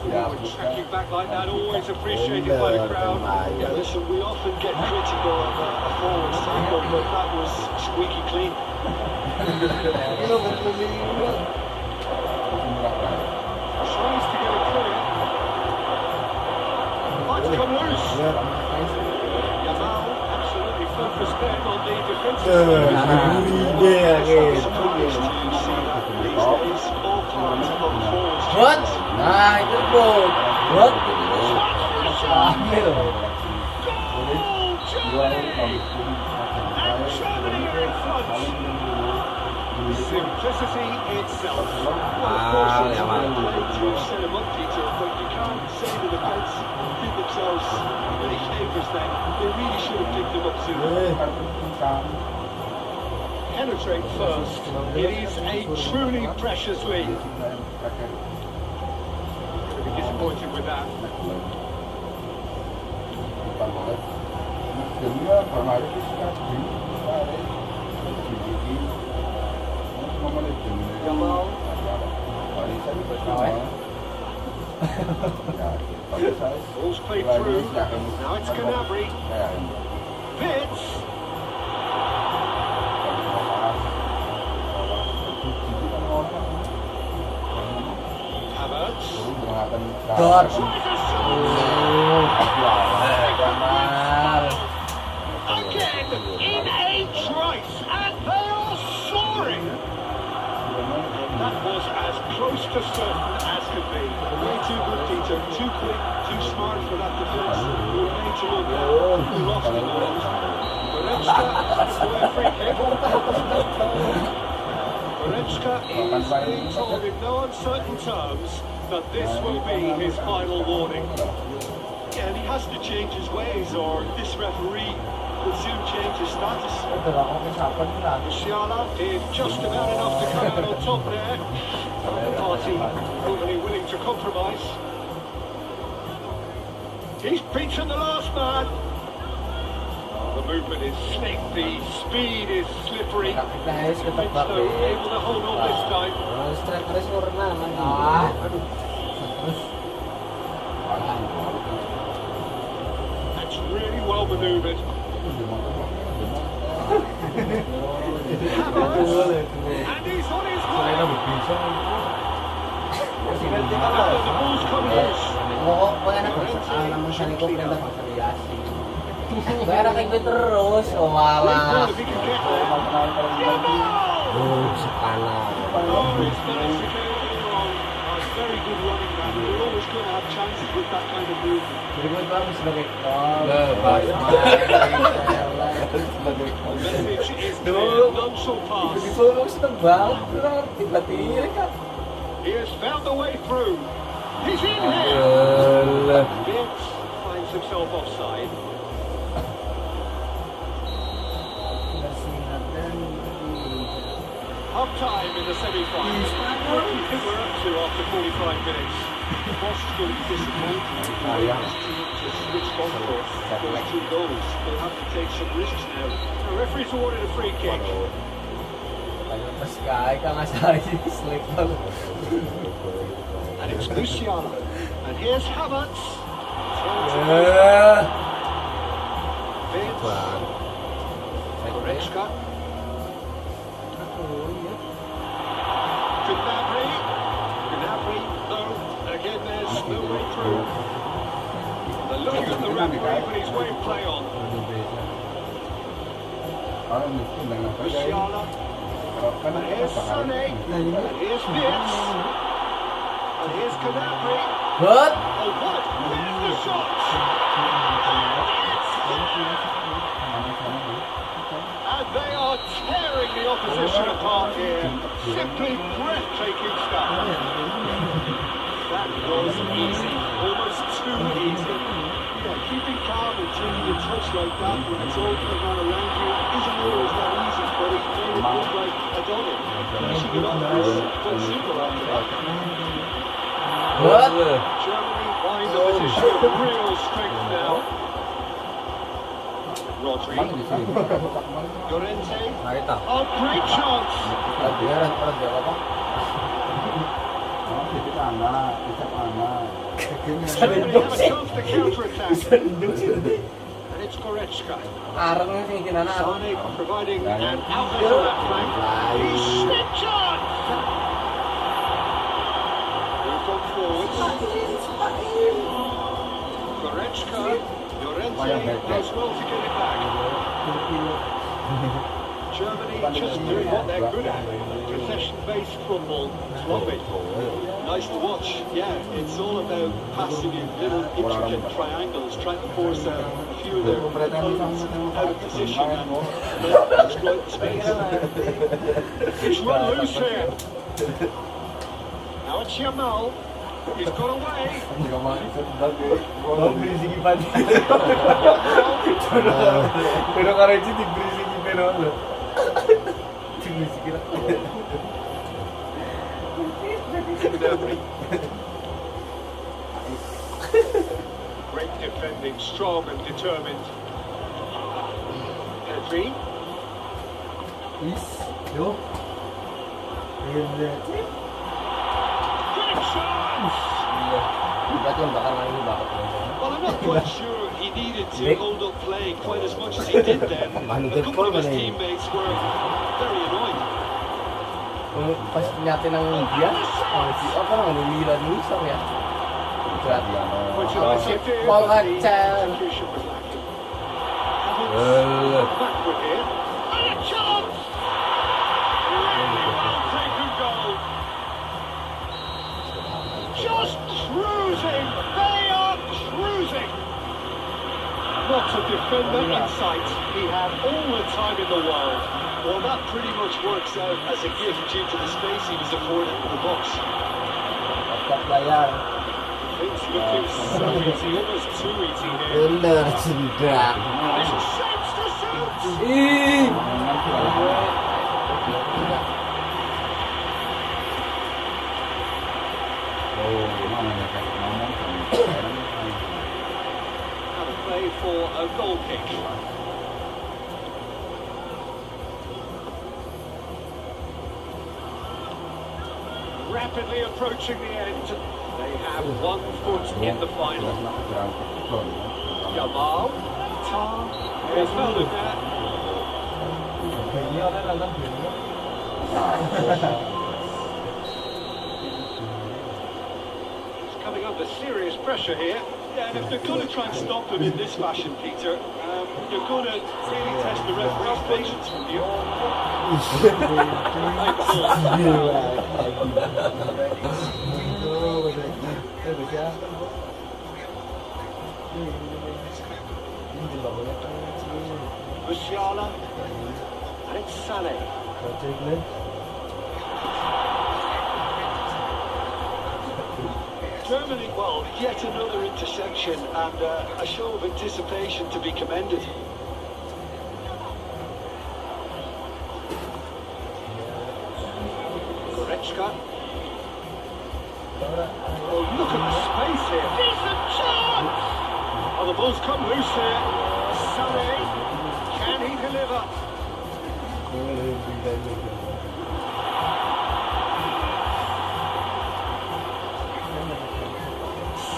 forward, tracking back like that, always appreciated by the crowd. Yeah, listen, we often get critical of a forward's tackle, but that was squeaky clean. Tries to get it clear. Might come loose. Yamal absolutely focused then on the defensive side. Surprised to see that these days all parts of the forwards. What? Nah, itu gol. What? Goal, Germany! And Germany are in front. Simplicity itself. Well, of course, it's a play to set them up, Peter, but you can't say the defence did themselves any favours then. They really should have picked them up sooner. Penetrate first. It is a truly precious lead. Could be disappointed with that. Jamal. Ball's played through. Now it's Canabry. Fitz. Havertz. God. Again in a trice, and they are soaring. That was as close to certain as could be. Way too good, Peter. Too quick, too smart for that defence. We were made to look we lost the ball. Goretzka for a free kick. Goretzka is being told in no uncertain terms that this will be his final warning. Yeah, and he has to change his ways, or this referee will soon change his status. Siaran did just about enough to come out on top there. The party overly willing to compromise. He's beaten the last man. The movement is slick, the speed is slippery. It's able to hold on this time. That's really well manoeuvred. And he's on his way. The ball's come loose. Kaya kayak gue terus, oh malah. If he can get there. Yamal! Sepanas. Oh, he's managed to get it all wrong. Very good running back. We're always going to have chances with that kind of movement. Jadi gue bagus sebagai The message is clear. None shall pass. bagus tebal, tiba-tiba kan. He has found the way through. He's in here. Gibbs finds himself offside. Half time in the semi-final. What do you think we're up to after 45 minutes? The boss is going to be disappointed. His team just switched on course. Those 2 goals. They'll have to take some risks now. The referee's awarded a free kick. Pas kaya ka nga sa slip banget. And it's Luciano. And here's Havertz. Vince. Goretzka. Gnabry, though, again there's no way through. The look at the referee, but he's way play on. Musiala. And here's Sané. And here's Fitz. And here's Gnabry. What? Oh, what? There's the shots! And they are tearing the opposition apart here. Simply breathtaking stuff. That was easy, almost too easy. Yeah, keeping calm and taking a touch like that when it's all going on around you isn't always that easy, but he made it look like I done it. Finishing it off was quite simple after that. What? Germany find the position of real strength now. Rodri. Llorente. Oh, great chance. Germany have a chance to counter-attack. And it's Goretzka. Arang sing iki anak. Sane providing an outlet on that flank. He's slipped on. Moved on forwards. Goretzka. Llorente does well to get it back. Germany just doing what they're good at. Possession-based football. Love it. Nice to watch. Yeah, it's all about passing in little intricate triangles, trying to force a few of their opponents out of position and exploit the space. It's run loose here. Now it's Yamal. He's got away. Pero karo iki dibrisiki pero. Dibrisiki. Great defending, strong and determined. Pedri. Great chance! Berarti yang bakal lagi bakal. Well, I'm not quite sure he needed to hold up play quite as much as he did then. A couple of his teammates were very annoyed. Pas nyatin ng dia, si apa namanya Milan Musa ya. Which is nice idea, Paul but the Hacel. execution was lacking. Backward here. And a chance! Really well-taken goal. Just cruising! They are cruising! Not a defender in sight. He had all the time in the world. Well, that pretty much works out as a gift due to the space he was afforded in the box. It's looking so easy, almost too easy here. Bener sudah. And it's shapes to shoot! Have a play for a goal kick. Rapidly approaching the end. They have 1 foot in the final. Yamal. Tar. He's found it there. He's coming under serious pressure here. Yeah, and if they're going to try and stop him in this fashion, Peter, you're going to really test the referee's patience from you. Musiala, and it's Sané. Germany, well, yet another interception and a show of anticipation to be commended. Goretzka. Oh, look at the space here. Decent chance! Oh, the ball's come loose here. Sané, can he deliver?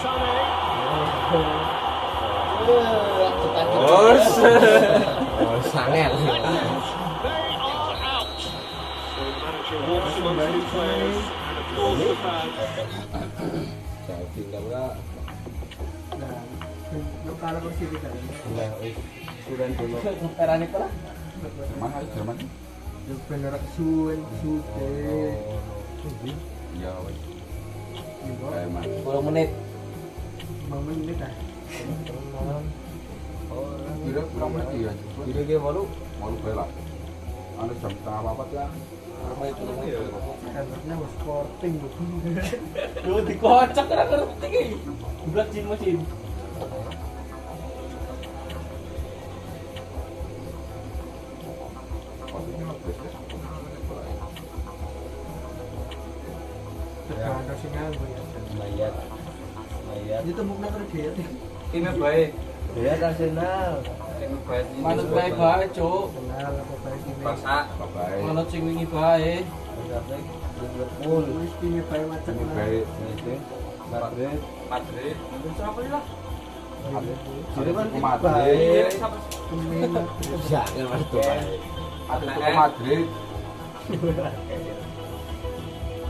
Sané. Sangat. They are out. So the manager walks amongst his players and applauds the fans. Erane pala. Mana Jerman? Ya, wes. Jerman. 10 menit. Kira kurang menit ya. Kira ge malu. Mau bela. Anu jam setengah apa ya? Lu dikocok kan ngerti ki. Bulat mesin. Itu mukna kerja. Timnya baik. Ya Arsenal. Timnya baik. Manut baik, Cuk. Arsenal apa baik ini. Paksa. Baik. Manut sing wingi bae. Liverpool. Wis timnya baik macam Ini baik. Madrid. Madrid siapa sih lah? Atletico Madrid. Jangan Mas tuh. Atletico Madrid.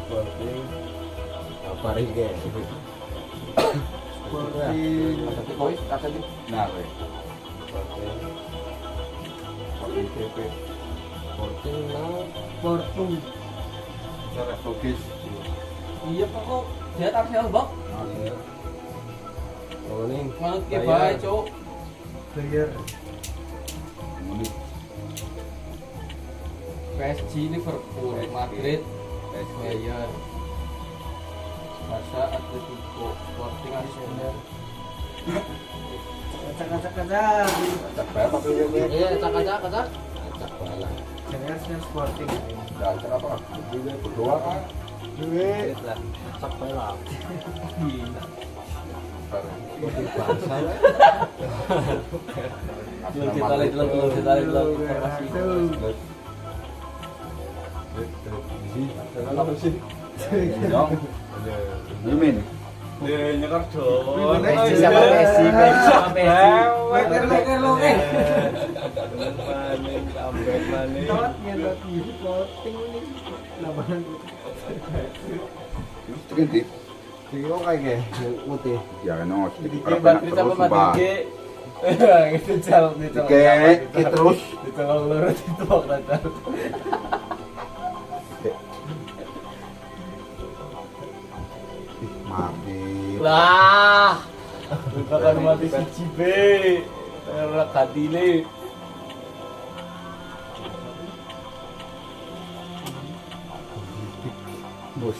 Sporting. Apa iki? Atletico nah weh. Sporting PP. Sporting nang Portung. Portugis. Iya kok dia Arsenal bok. Oh ning. Manut ke bae, Cuk. Player. Munich. PSG, Liverpool, Madrid, Bayern, Barca, Atletico, Sporting, Arsenal. Kacak. Cak berapa tuh ya? Iya, kacak. Cak bala. Jangan Sporting. Udah cak apa? Juga berdoa kan. Duit. Cak bala. Kita lihat informasi. Mimin. Nyekar dong. Siapa Messi? Sporting ini. Labanan. Ganti. Iki kok kayak putih. Ya kan no. Kita Madrid sama Madrid. Itu jauh itu. Oke, terus. Ditolong lurus itu waktu itu. Mati. Lah. Bukan mati si Cibe. Ora kadile. Bos.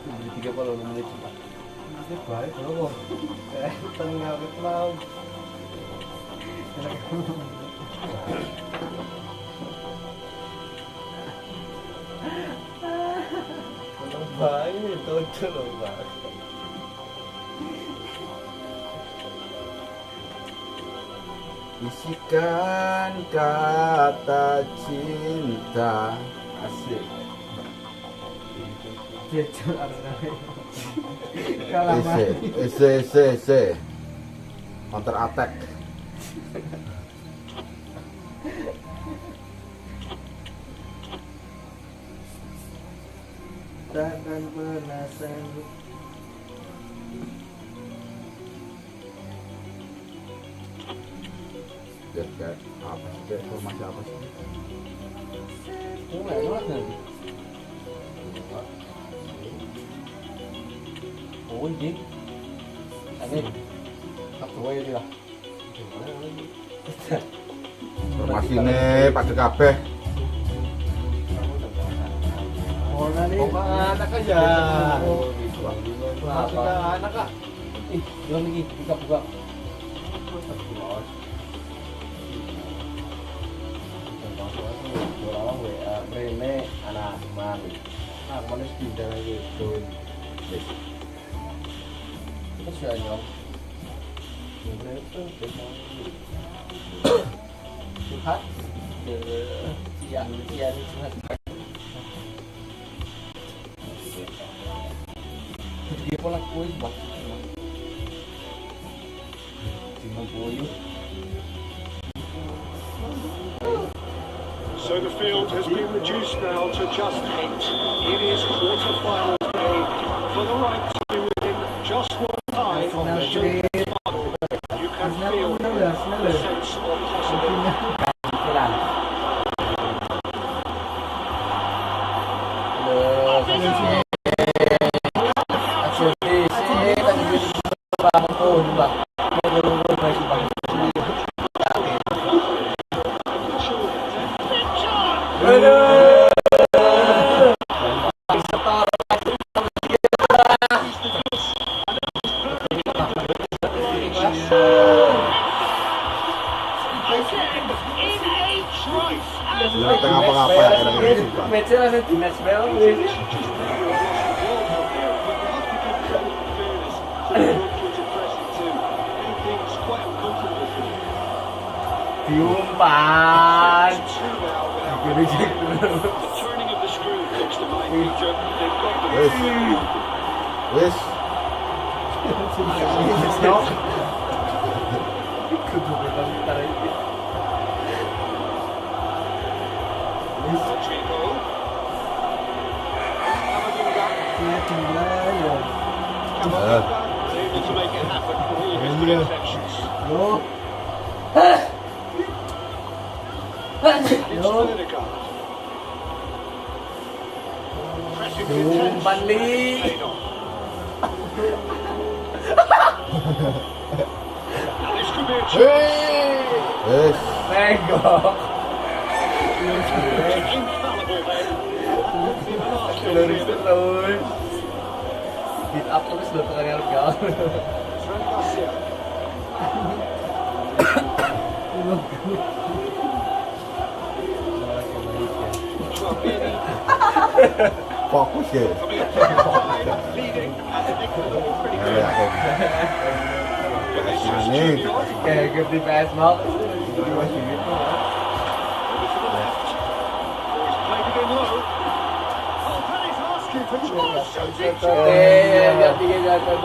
Beli 30 menit cepat. Nasib baik loh. Tengah ketemu. Baik, cocok loh, Mas. Bisikan kata cinta. Asik. Jejer Arsenal. Kalah mati. Ese. Counter attack. Takkan pernah sanggup. Kayak apa sih? Kayak formasi apa sih? Oh, enak nanti. Oh, ini. Ini. Apa wae lah. Formasi ini pada kabeh. Anak aja. Anak kak. Ih, belum lagi buka. Orang WA, Rene, anak Akmal. Akmal itu pindah lagi tuh. Terus ya nyok. Suhat. Iya, Suhat. Dia pola kuis bah. So the field has been reduced now to just 8. It is quarter-final day for the right to be within just one tie of the Champions League. You can feel the sense of possibility. Diumpan. line, Peter. They've got the Yes. Yes. Rodrigo. Camavinga is able to make it happen for all of his good intentions. It's Odegaard. Pressing the intention. Paid off. Now this could be a chance. Yes. Infallible then. The last Beat up terus loh tengah harus gawang. Fran Garcia. Chouameni Fokus ya. coming up from the side, leading, and the next one looking pretty good. Vinicius Ini. Junior. Kayak game di PS mau. Over to the left. Oh, he's played it in low. Oh, Penny's asking for Charles. Biar tiga jatuh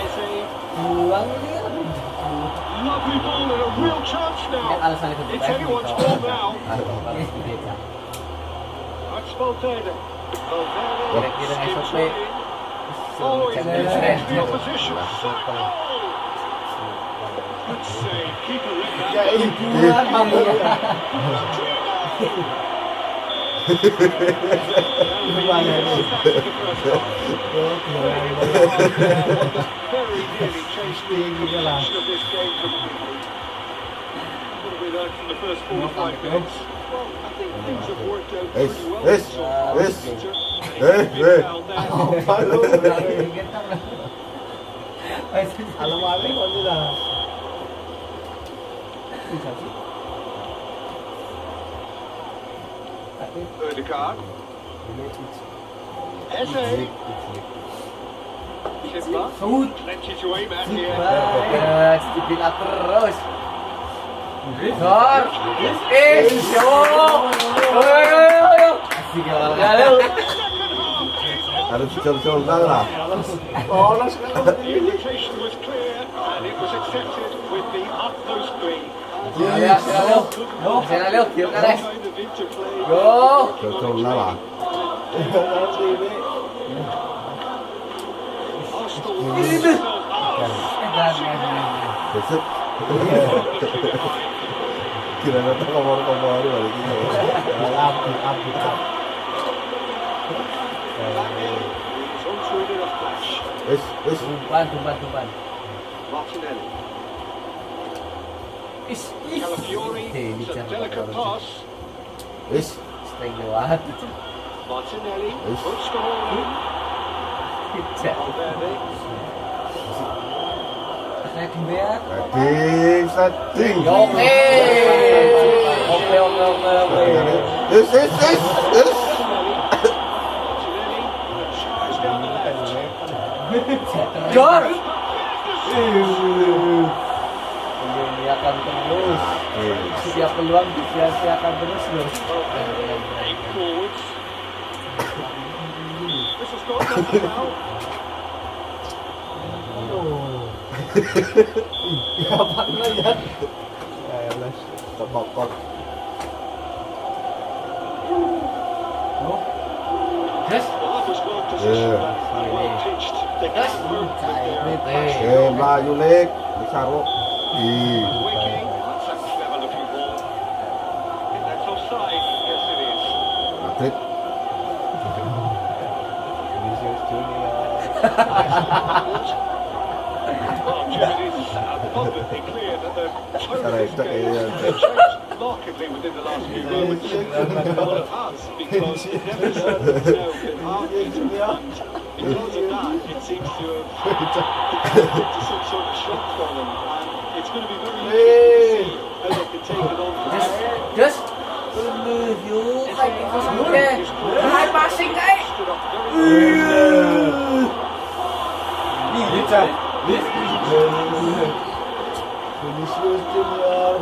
Eze, buang dia. lovely ball and a real chance now. Alasan itu. It's anyone's ball now. That's Valverde. Valverde Kira-kira skips SOP. right in. Oh, it's the opposition. Solid goal. Good save. Keeper read that. Very nearly chased the completion of this game completely. What have we learned from the first 45 minutes? Well, I think things have worked out Yes, pretty well. yes, so far, yes. Peter. Yes, It's yes. down now. Alam-alam ko nila. Odegaard. Eze. Timber. Plenty to aim at here. Dipil up terus. Gor. Asik ya. Harus col-col lah. The invitation was clear and it was accepted with the utmost glee. Ya, Siaran leo, kill ka guys. Kind of interplay. Go. Col-col lah. Arsenal lose themselves. Besok. Kira nanti komor-komor balik ini. He's on to it in a flash. Yes, yes. Tumpan. Martinelli. Is. Calafiori. It's a delicate pass. Yes. Streng lewat. Martinelli Yes. puts the ball in. Valverde. Setting. Oke. Yes, yes, yes, yes. Martinelli charge down the left. Gor. Ini akan terus. Setiap peluang disia-siakan terus loh. Eight forwards. This has got nothing now. Terpokok. Yes. Well, that was well positioned and well pitched. They Yes. can't work with their Melayu lek, disaruk. Ih. Wicking. That's a clever looking ball. I think that's offside. Yes, it is. Madrid. Well, Jim, it is abundantly clear that the tone of this Correct, game yeah. has changed markedly within the last few moments. Well, it has, because the deficit has now been halved, and because of that, it seems to have into some sort of shock for them, and it's going to be very interesting to see how they can take it on. Yes. Yuk, kayak gitu sebutnya. Hai passing guys. Stood up very well. Vinicius Junior.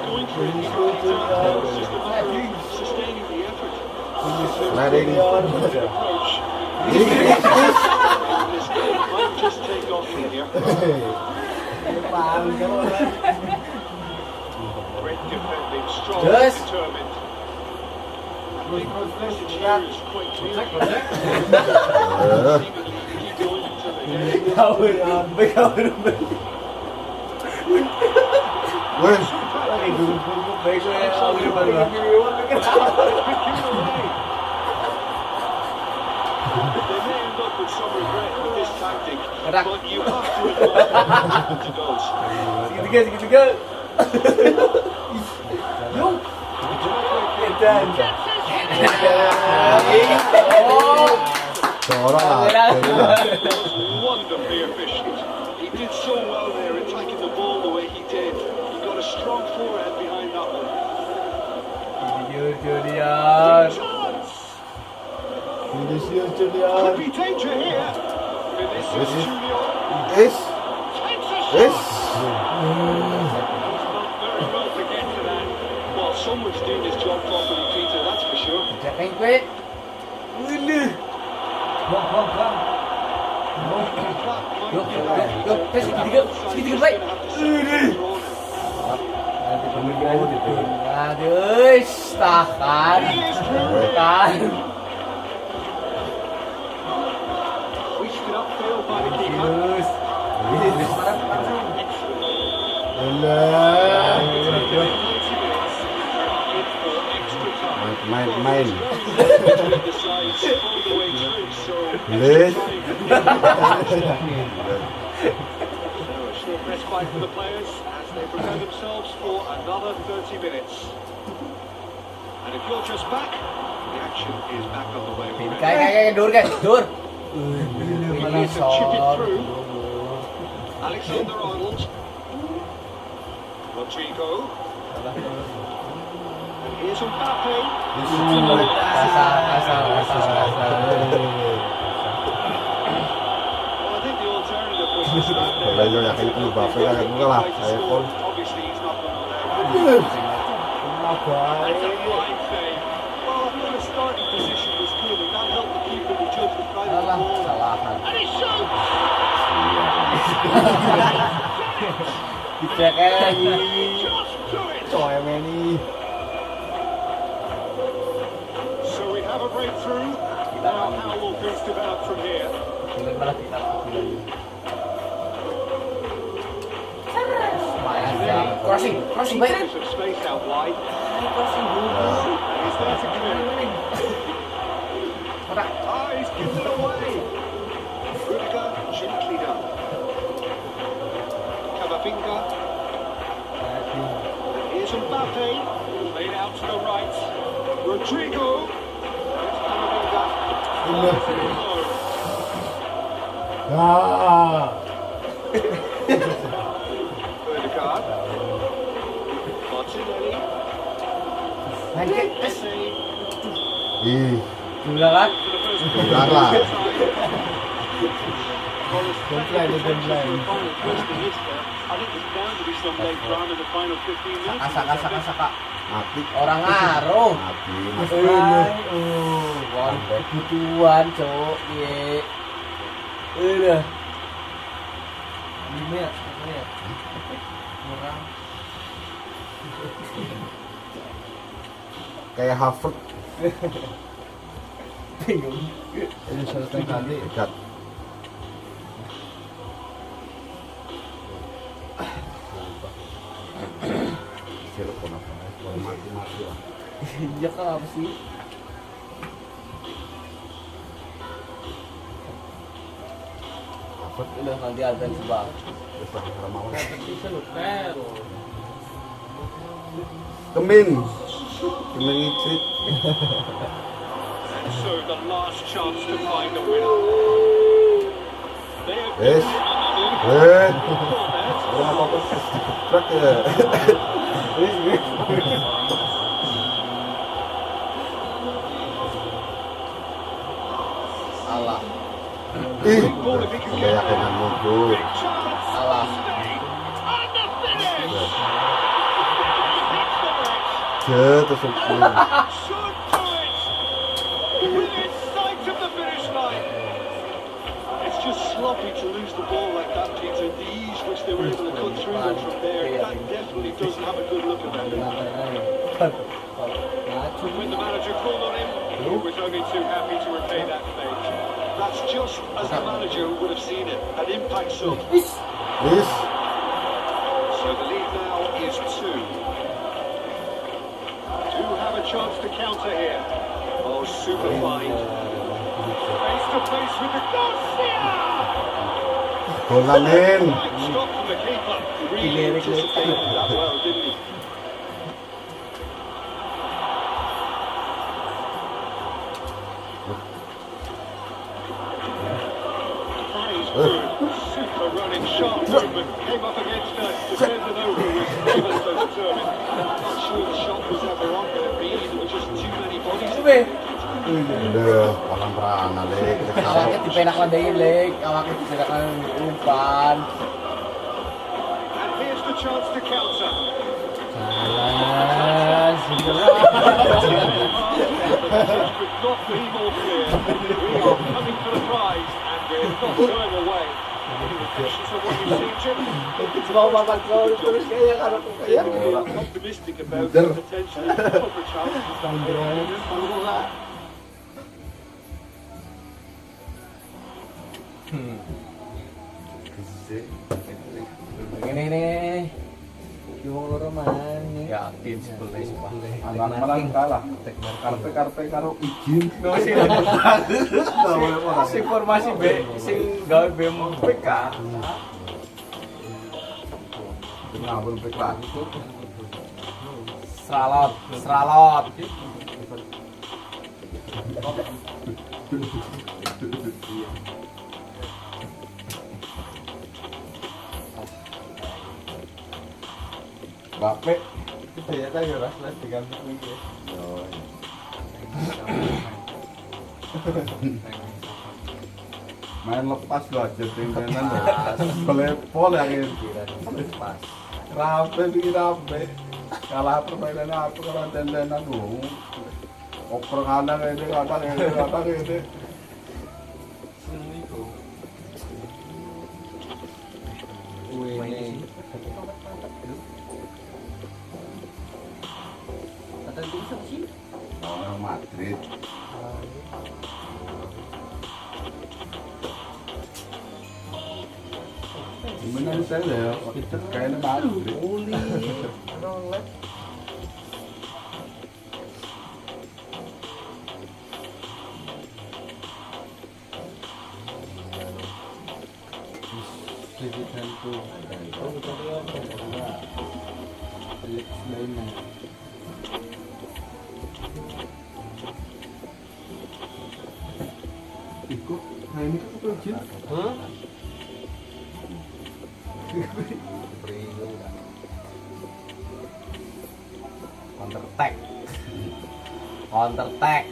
Going for it. It's just a matter of sustain Sliding. approach. This game might just take off from here. Great defending, strong, Yes. determined. I think the message here is quite clear. Seemingly keep going until they get it. Weh, They may end up with some regret with this tactic, Gerak. but you have to admit to goals. Segitiga. seorang lah. Wonderfully efficient. He did so well there, attacking the ball the way he did. He got a strong forehand behind that one. Julian. Could be danger here. Vinicius Vinicius. Junior Is, takes a is. shot. Very well to get to that. Well, someone's doing his job properly, Peter, that's for sure. Jangan gue. Yuk, segitiga baik. Aduh, tahan. Tahan. Hoisted upfield by the keeper. Main. Decides all the way through, so Liz. short respite for the players as they prepare themselves for another 30 minutes. And if you're just back, the action is back underway. Kayak dur guys, dur. He needs to chip it through. Alexander Arnold. Rodrigo. And here's Mbappe. Asal. Well, I think the alternative was to stand there. Kalau yang yakin itu Mbappe kan enggak lah, saya pun. Obviously, he's not going to allow. That's a fine save. Well, I thought the starting position was good, and that helped the keeper to judge the pride of the ball. Salahan. And he shoots! Dicek lagi. Just do it! Coy ini. So we have a breakthrough. Now, how will things develop from here? Malah kita crossing baik. There's some space out wide, Crossing dulu. and he's there to clear it. Mana? Ah, he's given it away. Rudiger, gently done. Camavinga. And here's Mbappe, laid out to the right. Rodrigo. Here's Camavinga. Rudiger. Martinelli. Lanjut. Messi. Ih, Juga kan? For the first Bilang lah. I think there's bound to be some late drama in the final 15 minutes. Saka. mati. Orang ngaruh. Mati. Kebutuhan, cowok. Ye. Udah. Ini ya, murah. Kayak Harvard. Bingung. Ini selesai kali. Dekat. Telepon apa? Mati lah. Iya kan apa sih? Harvard. Udah nanti azan sebab. Kalau mau. Kemin icit. And so the last chance to find a winner. Yes. Apa-apa truk ya. Alah. Ih, keyakinan mundur. Alah. Terus happy to lose the ball like that, Peter. The ease which they were able to cut through them from there, that definitely doesn't have a good look about it. When the manager called on him, he was only too happy to repay that favour. That's just as the manager would have seen it, an impact sub. Yes. So the lead now is 2. Do have a chance to counter here. Oh, super find. Face to face with the Garcia! Golamin. Stop from the keeper. Really anticipated that well, didn't he? That is good. Super running, sharp movement. Came up against a defender though who was ever so determined. Not sure the shot was ever on, but there were just too many bodies. Aduh, perang-perang Lek. Awaknya dipenak landain, Lek. Awaknya dipenak umpan. And here's the chance to counter. Jalan, Could not be more clear. We are coming for the prize, and we're not going away. Any reflections on what you've seen, Jim? Mau makan gol terus kayak kalau kayak. I'm optimistic about the potential of the challenge. Ini. Yung loro man. Yakin sebelah Anak malah kalah. Karpe karo izin. Si formasi B, sing gawe BM PK. Ngawur PK. Seralot. Bape. Ternyata ya ras diganti iki. Main lepas lo aja tinggalan lo. Volley yang ini. Lepas. Rape bikin rape. Kalah permainan apa kalau tendenan lu. Oper kadang ini. Ini. Orang Madrid. Menang saya ya, kayaknya Madrid. Ikut, nah ini kan kecil. Counter attack.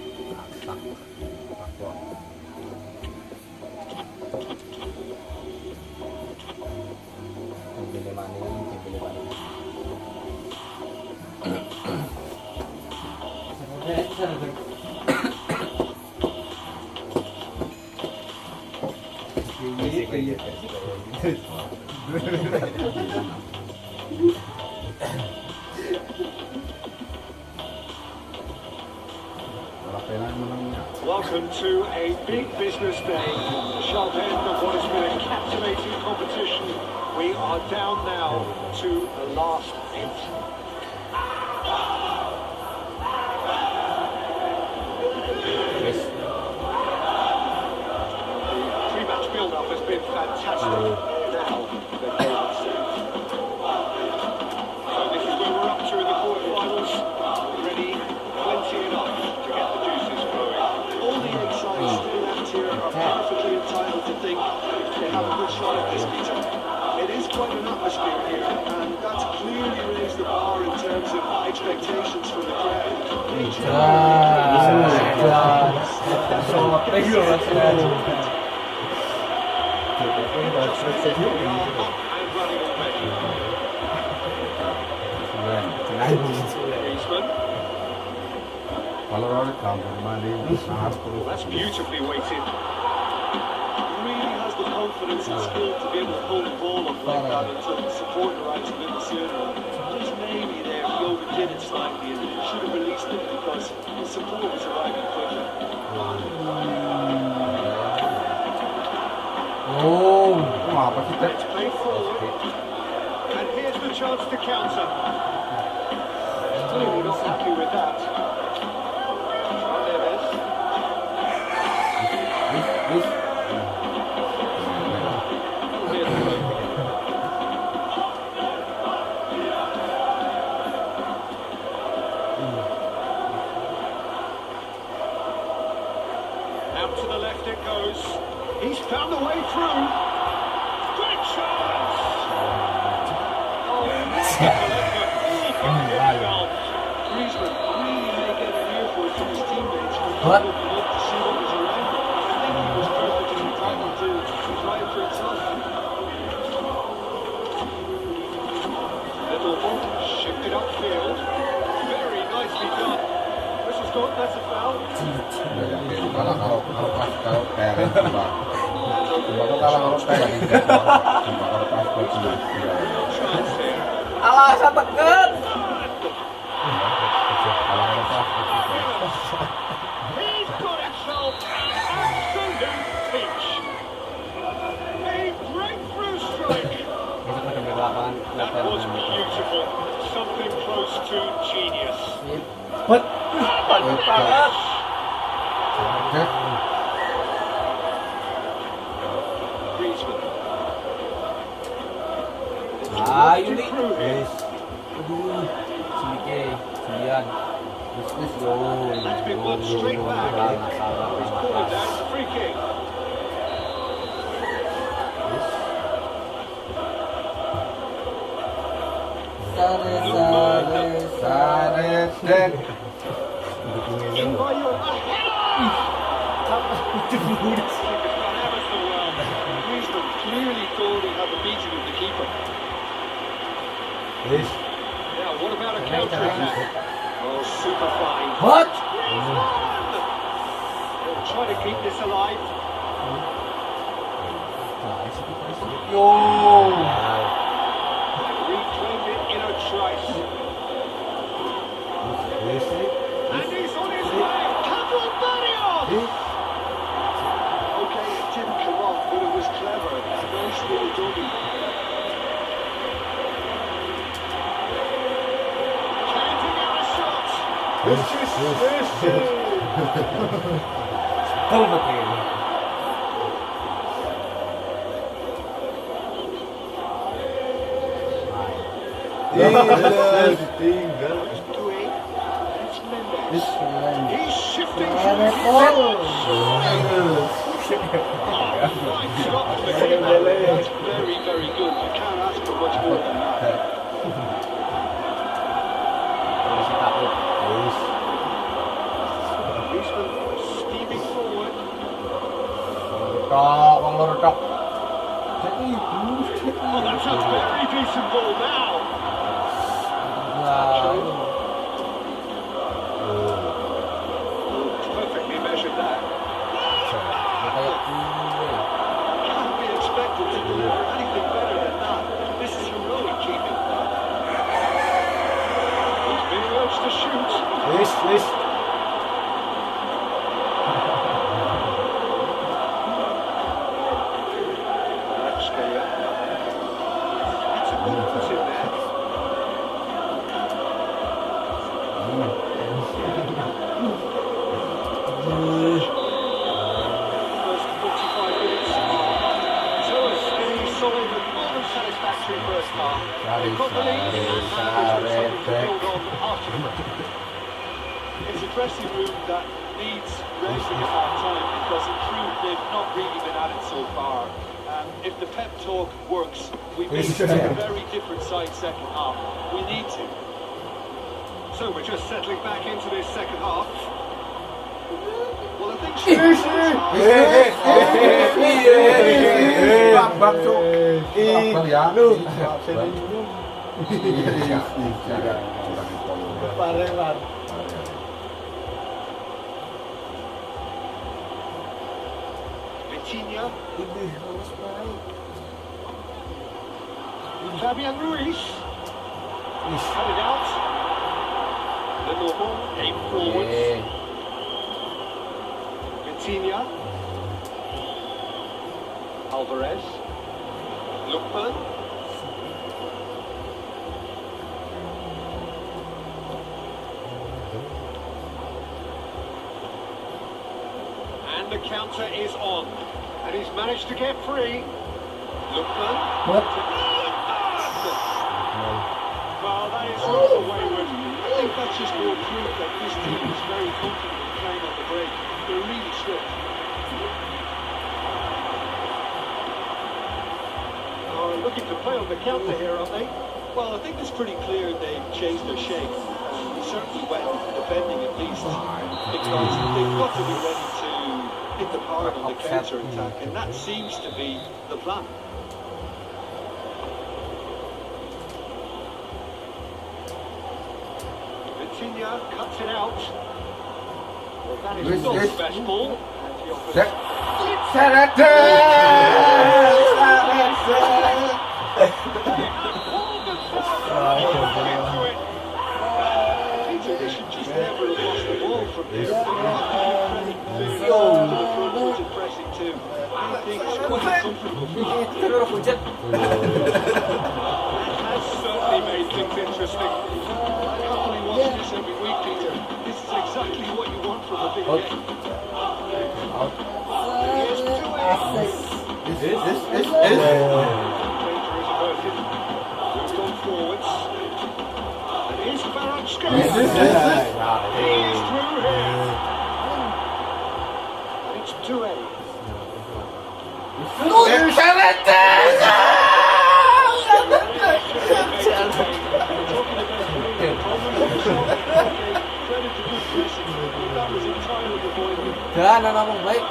Welcome to a big business day. The sharp end of what has been a captivating competition. We are down now to the last 8. The pre-match build-up has been fantastic. Now the game itself. So this is where we're up to in the quarterfinals. Ready, plenty enough to get the juices flowing. All the insights still left here are perfectly entitled to think they have a good shot at this, Peter. It is quite an atmosphere here, and that's clearly raised the bar in terms of expectations for the crowd. That's beautifully weighted. He really has the confidence and skill to be able to hold the ball up like that and to support the right of it Siaran. Just maybe there he overdid it slightly and should have released it because the support was arriving quickly. Oh, Apa sih teh? Let's play forward. And here's the chance to counter. Clearly not happy with that. Neves. Clear the play. Out to the left it goes. He's found the way through. Great chance! Oh, wonderful effort. Griezmann really may get an earful from his teammates for not looking up to see what was around him. I think he was perfectly entitled to try it for himself. Little bump, shifted upfield. Very nicely done. This is good, that's a foul. Kalau kayak coba kalau kayak kalau pas Chance there. alah saya tekan. He's got himself an absolute pitch. A breakthrough strike. That was beautiful. Something close to genius. Bagus banget. Griezmann. Ayo nih. Through here. Aduh, sedikit, sembilan. That's been one straight back. He's pulled it down. It's a free kick. In by your Griezmann clearly thought he had the beating of the keeper. Now, what about a counter attack? Oh, super fine. What? They'll try to keep this alive. Yo. And reclaimed it in a trice. And he's on his way. Campbell Barrios! Okay, it didn't come off, but it was clever. Nice little dummy. Counting out a shot. Who's doing? It's Mendes. He's shifting from the right shot to the keeper. That's very, very good. You can't ask for much more than that. Griezmann steaming forward. Tok, wong loro tok. Oh, that's a very decent ball now. Perfectly measured that. Can't be expected to deliver anything better than that. This is heroic keeping. He's being urged to shoot. That's a good put in there. First 45 minutes. So a steady, solid, and more than satisfactory first half. They've got the lead and now there's something to build on after the break. It's a dressing room that needs raising at half time because in truth they've not really been at it so far. And if the pep talk works, we may see a very different side second half. We need to. So we're just settling back into this second half. Well, I think Vitinha. Fabian Ruiz. Had it out. Little aim forwards. Vitinha. Alvarez. Lookman. And the counter is on. And he's managed to get free. Lookman. Well, that is also wayward. I think that's just more proof that this team is very confident in playing on the break. They're really swift. Oh, looking to play on the counter here, aren't they? Well, I think it's pretty clear they've changed their shape. Certainly when defending at least. Because they've got to be ready to hit the park on the counter attack, and that seems to be the plan. Vitinha cuts it out. Well, that is not the best ball. And he offers Peter, they should just never have lost the ball from here. To the front-footed pressing too. I think it's quite comfortable for them. That has certainly made things interesting. I can't really watch this every week, Peter. This is exactly what you want from a big game. Here's 2-8. Danger is averted. Moves on forwards. And here's Baranska. He is through here. And it's 2-8. Jangan ngomong baik.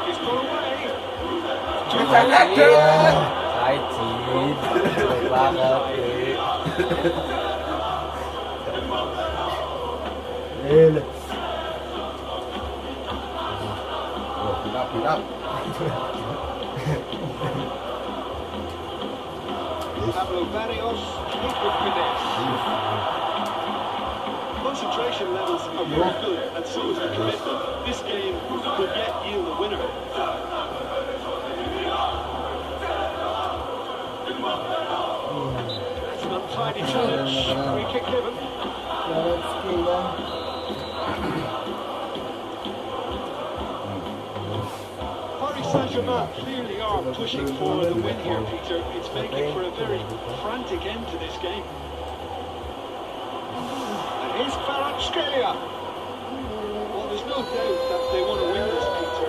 Banget. Pablo Barrios, hit with finesse. Concentration levels are very good, and so is the commitment. This game could yet yield a winner. That's an untidy challenge. Free kick given. Paris Saint-Germain clearly are pushing for the win here, Peter. It's making for a very frantic end to this game. And here's Kvaratskhelia. Well, there's no doubt that they want to win this, Peter.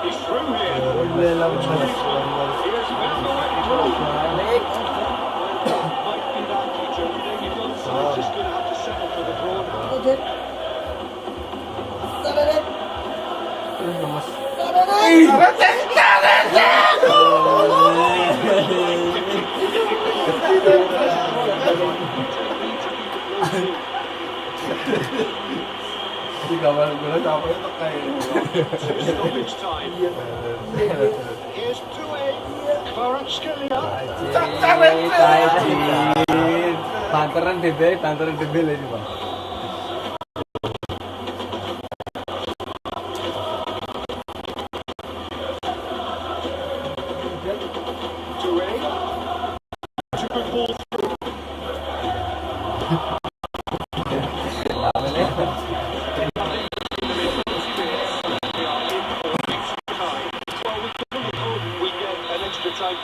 He's through here. Here's Van might be that, Peter. Maybe the other side's just going to have to settle for the draw now. Stoppage time. Here's 2-8. Kvaratskhelia. Banteran debel ini, Bang.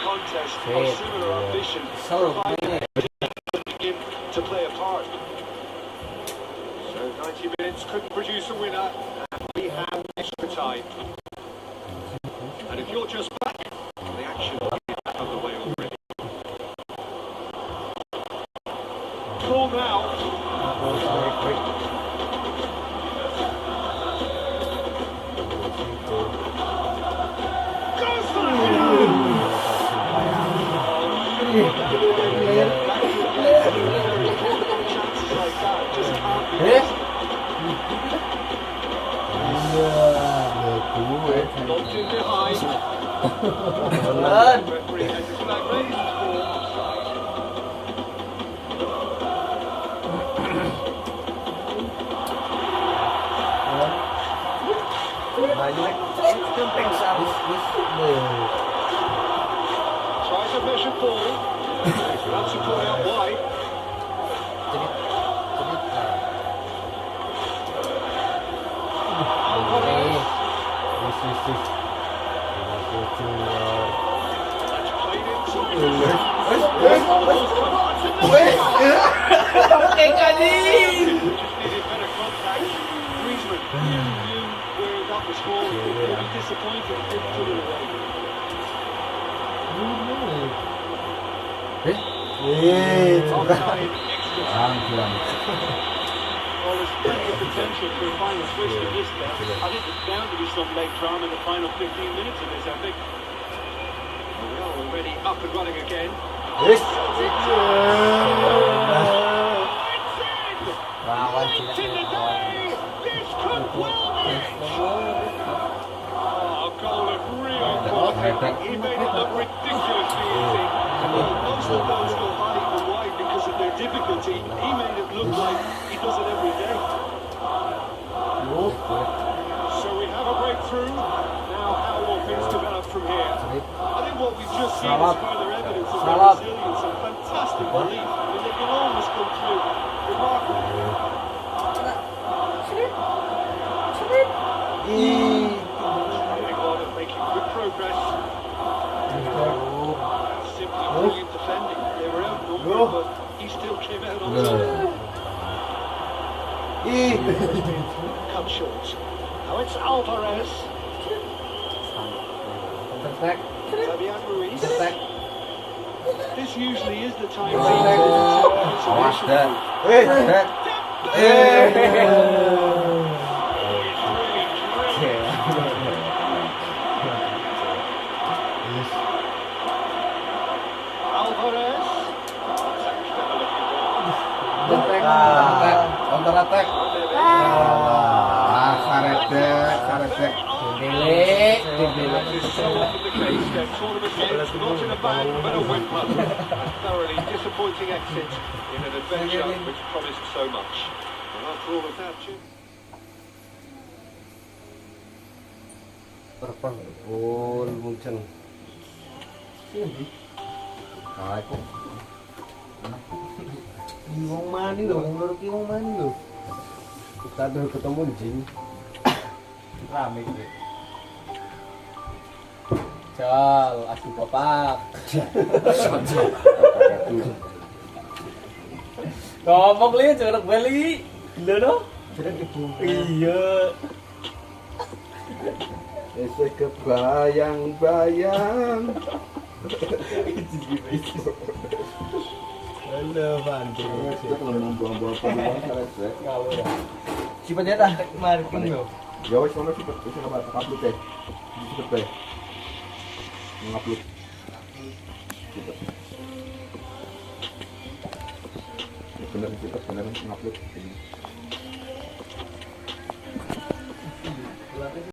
Contest of similar ambition begin to play a part. So 90 minutes couldn't produce a winner, and we have extra time. And if you're just back, the action will be underway already. call now. Goes for chances like that just can't be missed. Locked in behind. Referee has a flag raised for offside. Tries a measured ball. Langsung put out wide. Alvarez. That's played in. Just needed better contact. Griezmann knew where that was falling. He'll be disappointed he didn't put it away. Offside, extra time. Well, there's plenty of potential for a final twist in this there. I think there's bound to be some leg drama in the final 15 minutes of this epic. We are already up and running again. Oh, goal of real quality. He made it look ridiculously easy. Most of those go high and wide because of their difficulty. He made it look like he does it every day. So we have a breakthrough. Now how will things develop from here? I think what we've just seen is further evidence of their resilience and fantastic belief. I mean, they can almost come through. Remarkable. Getting on and making good progress. Simply brilliant defending. They were outnumbered, but he still came out on top. Cut short. Now it's Alvarez. Fabian Ruiz. This usually is the time Alvarez. Counter attack. Karetek. Thoroughly disappointing exit in an adventure which promised so much. And after all of that, Jim. Gol muncul. Aku. Wong mani lho, menurut ki wong mani lho. Kita udah ketemu jin. Rame gitu. Jal, asu bapak. Ngomong li, jangan beli. Gila dong. Iya. Esok kebayang-bayang. Halo, Bantu. Sifatnya dah marking lo. Ya wes ono sipet wis ora upload teh. Sipet teh. Ngupload. Sipet. Bener sipet bener ngupload.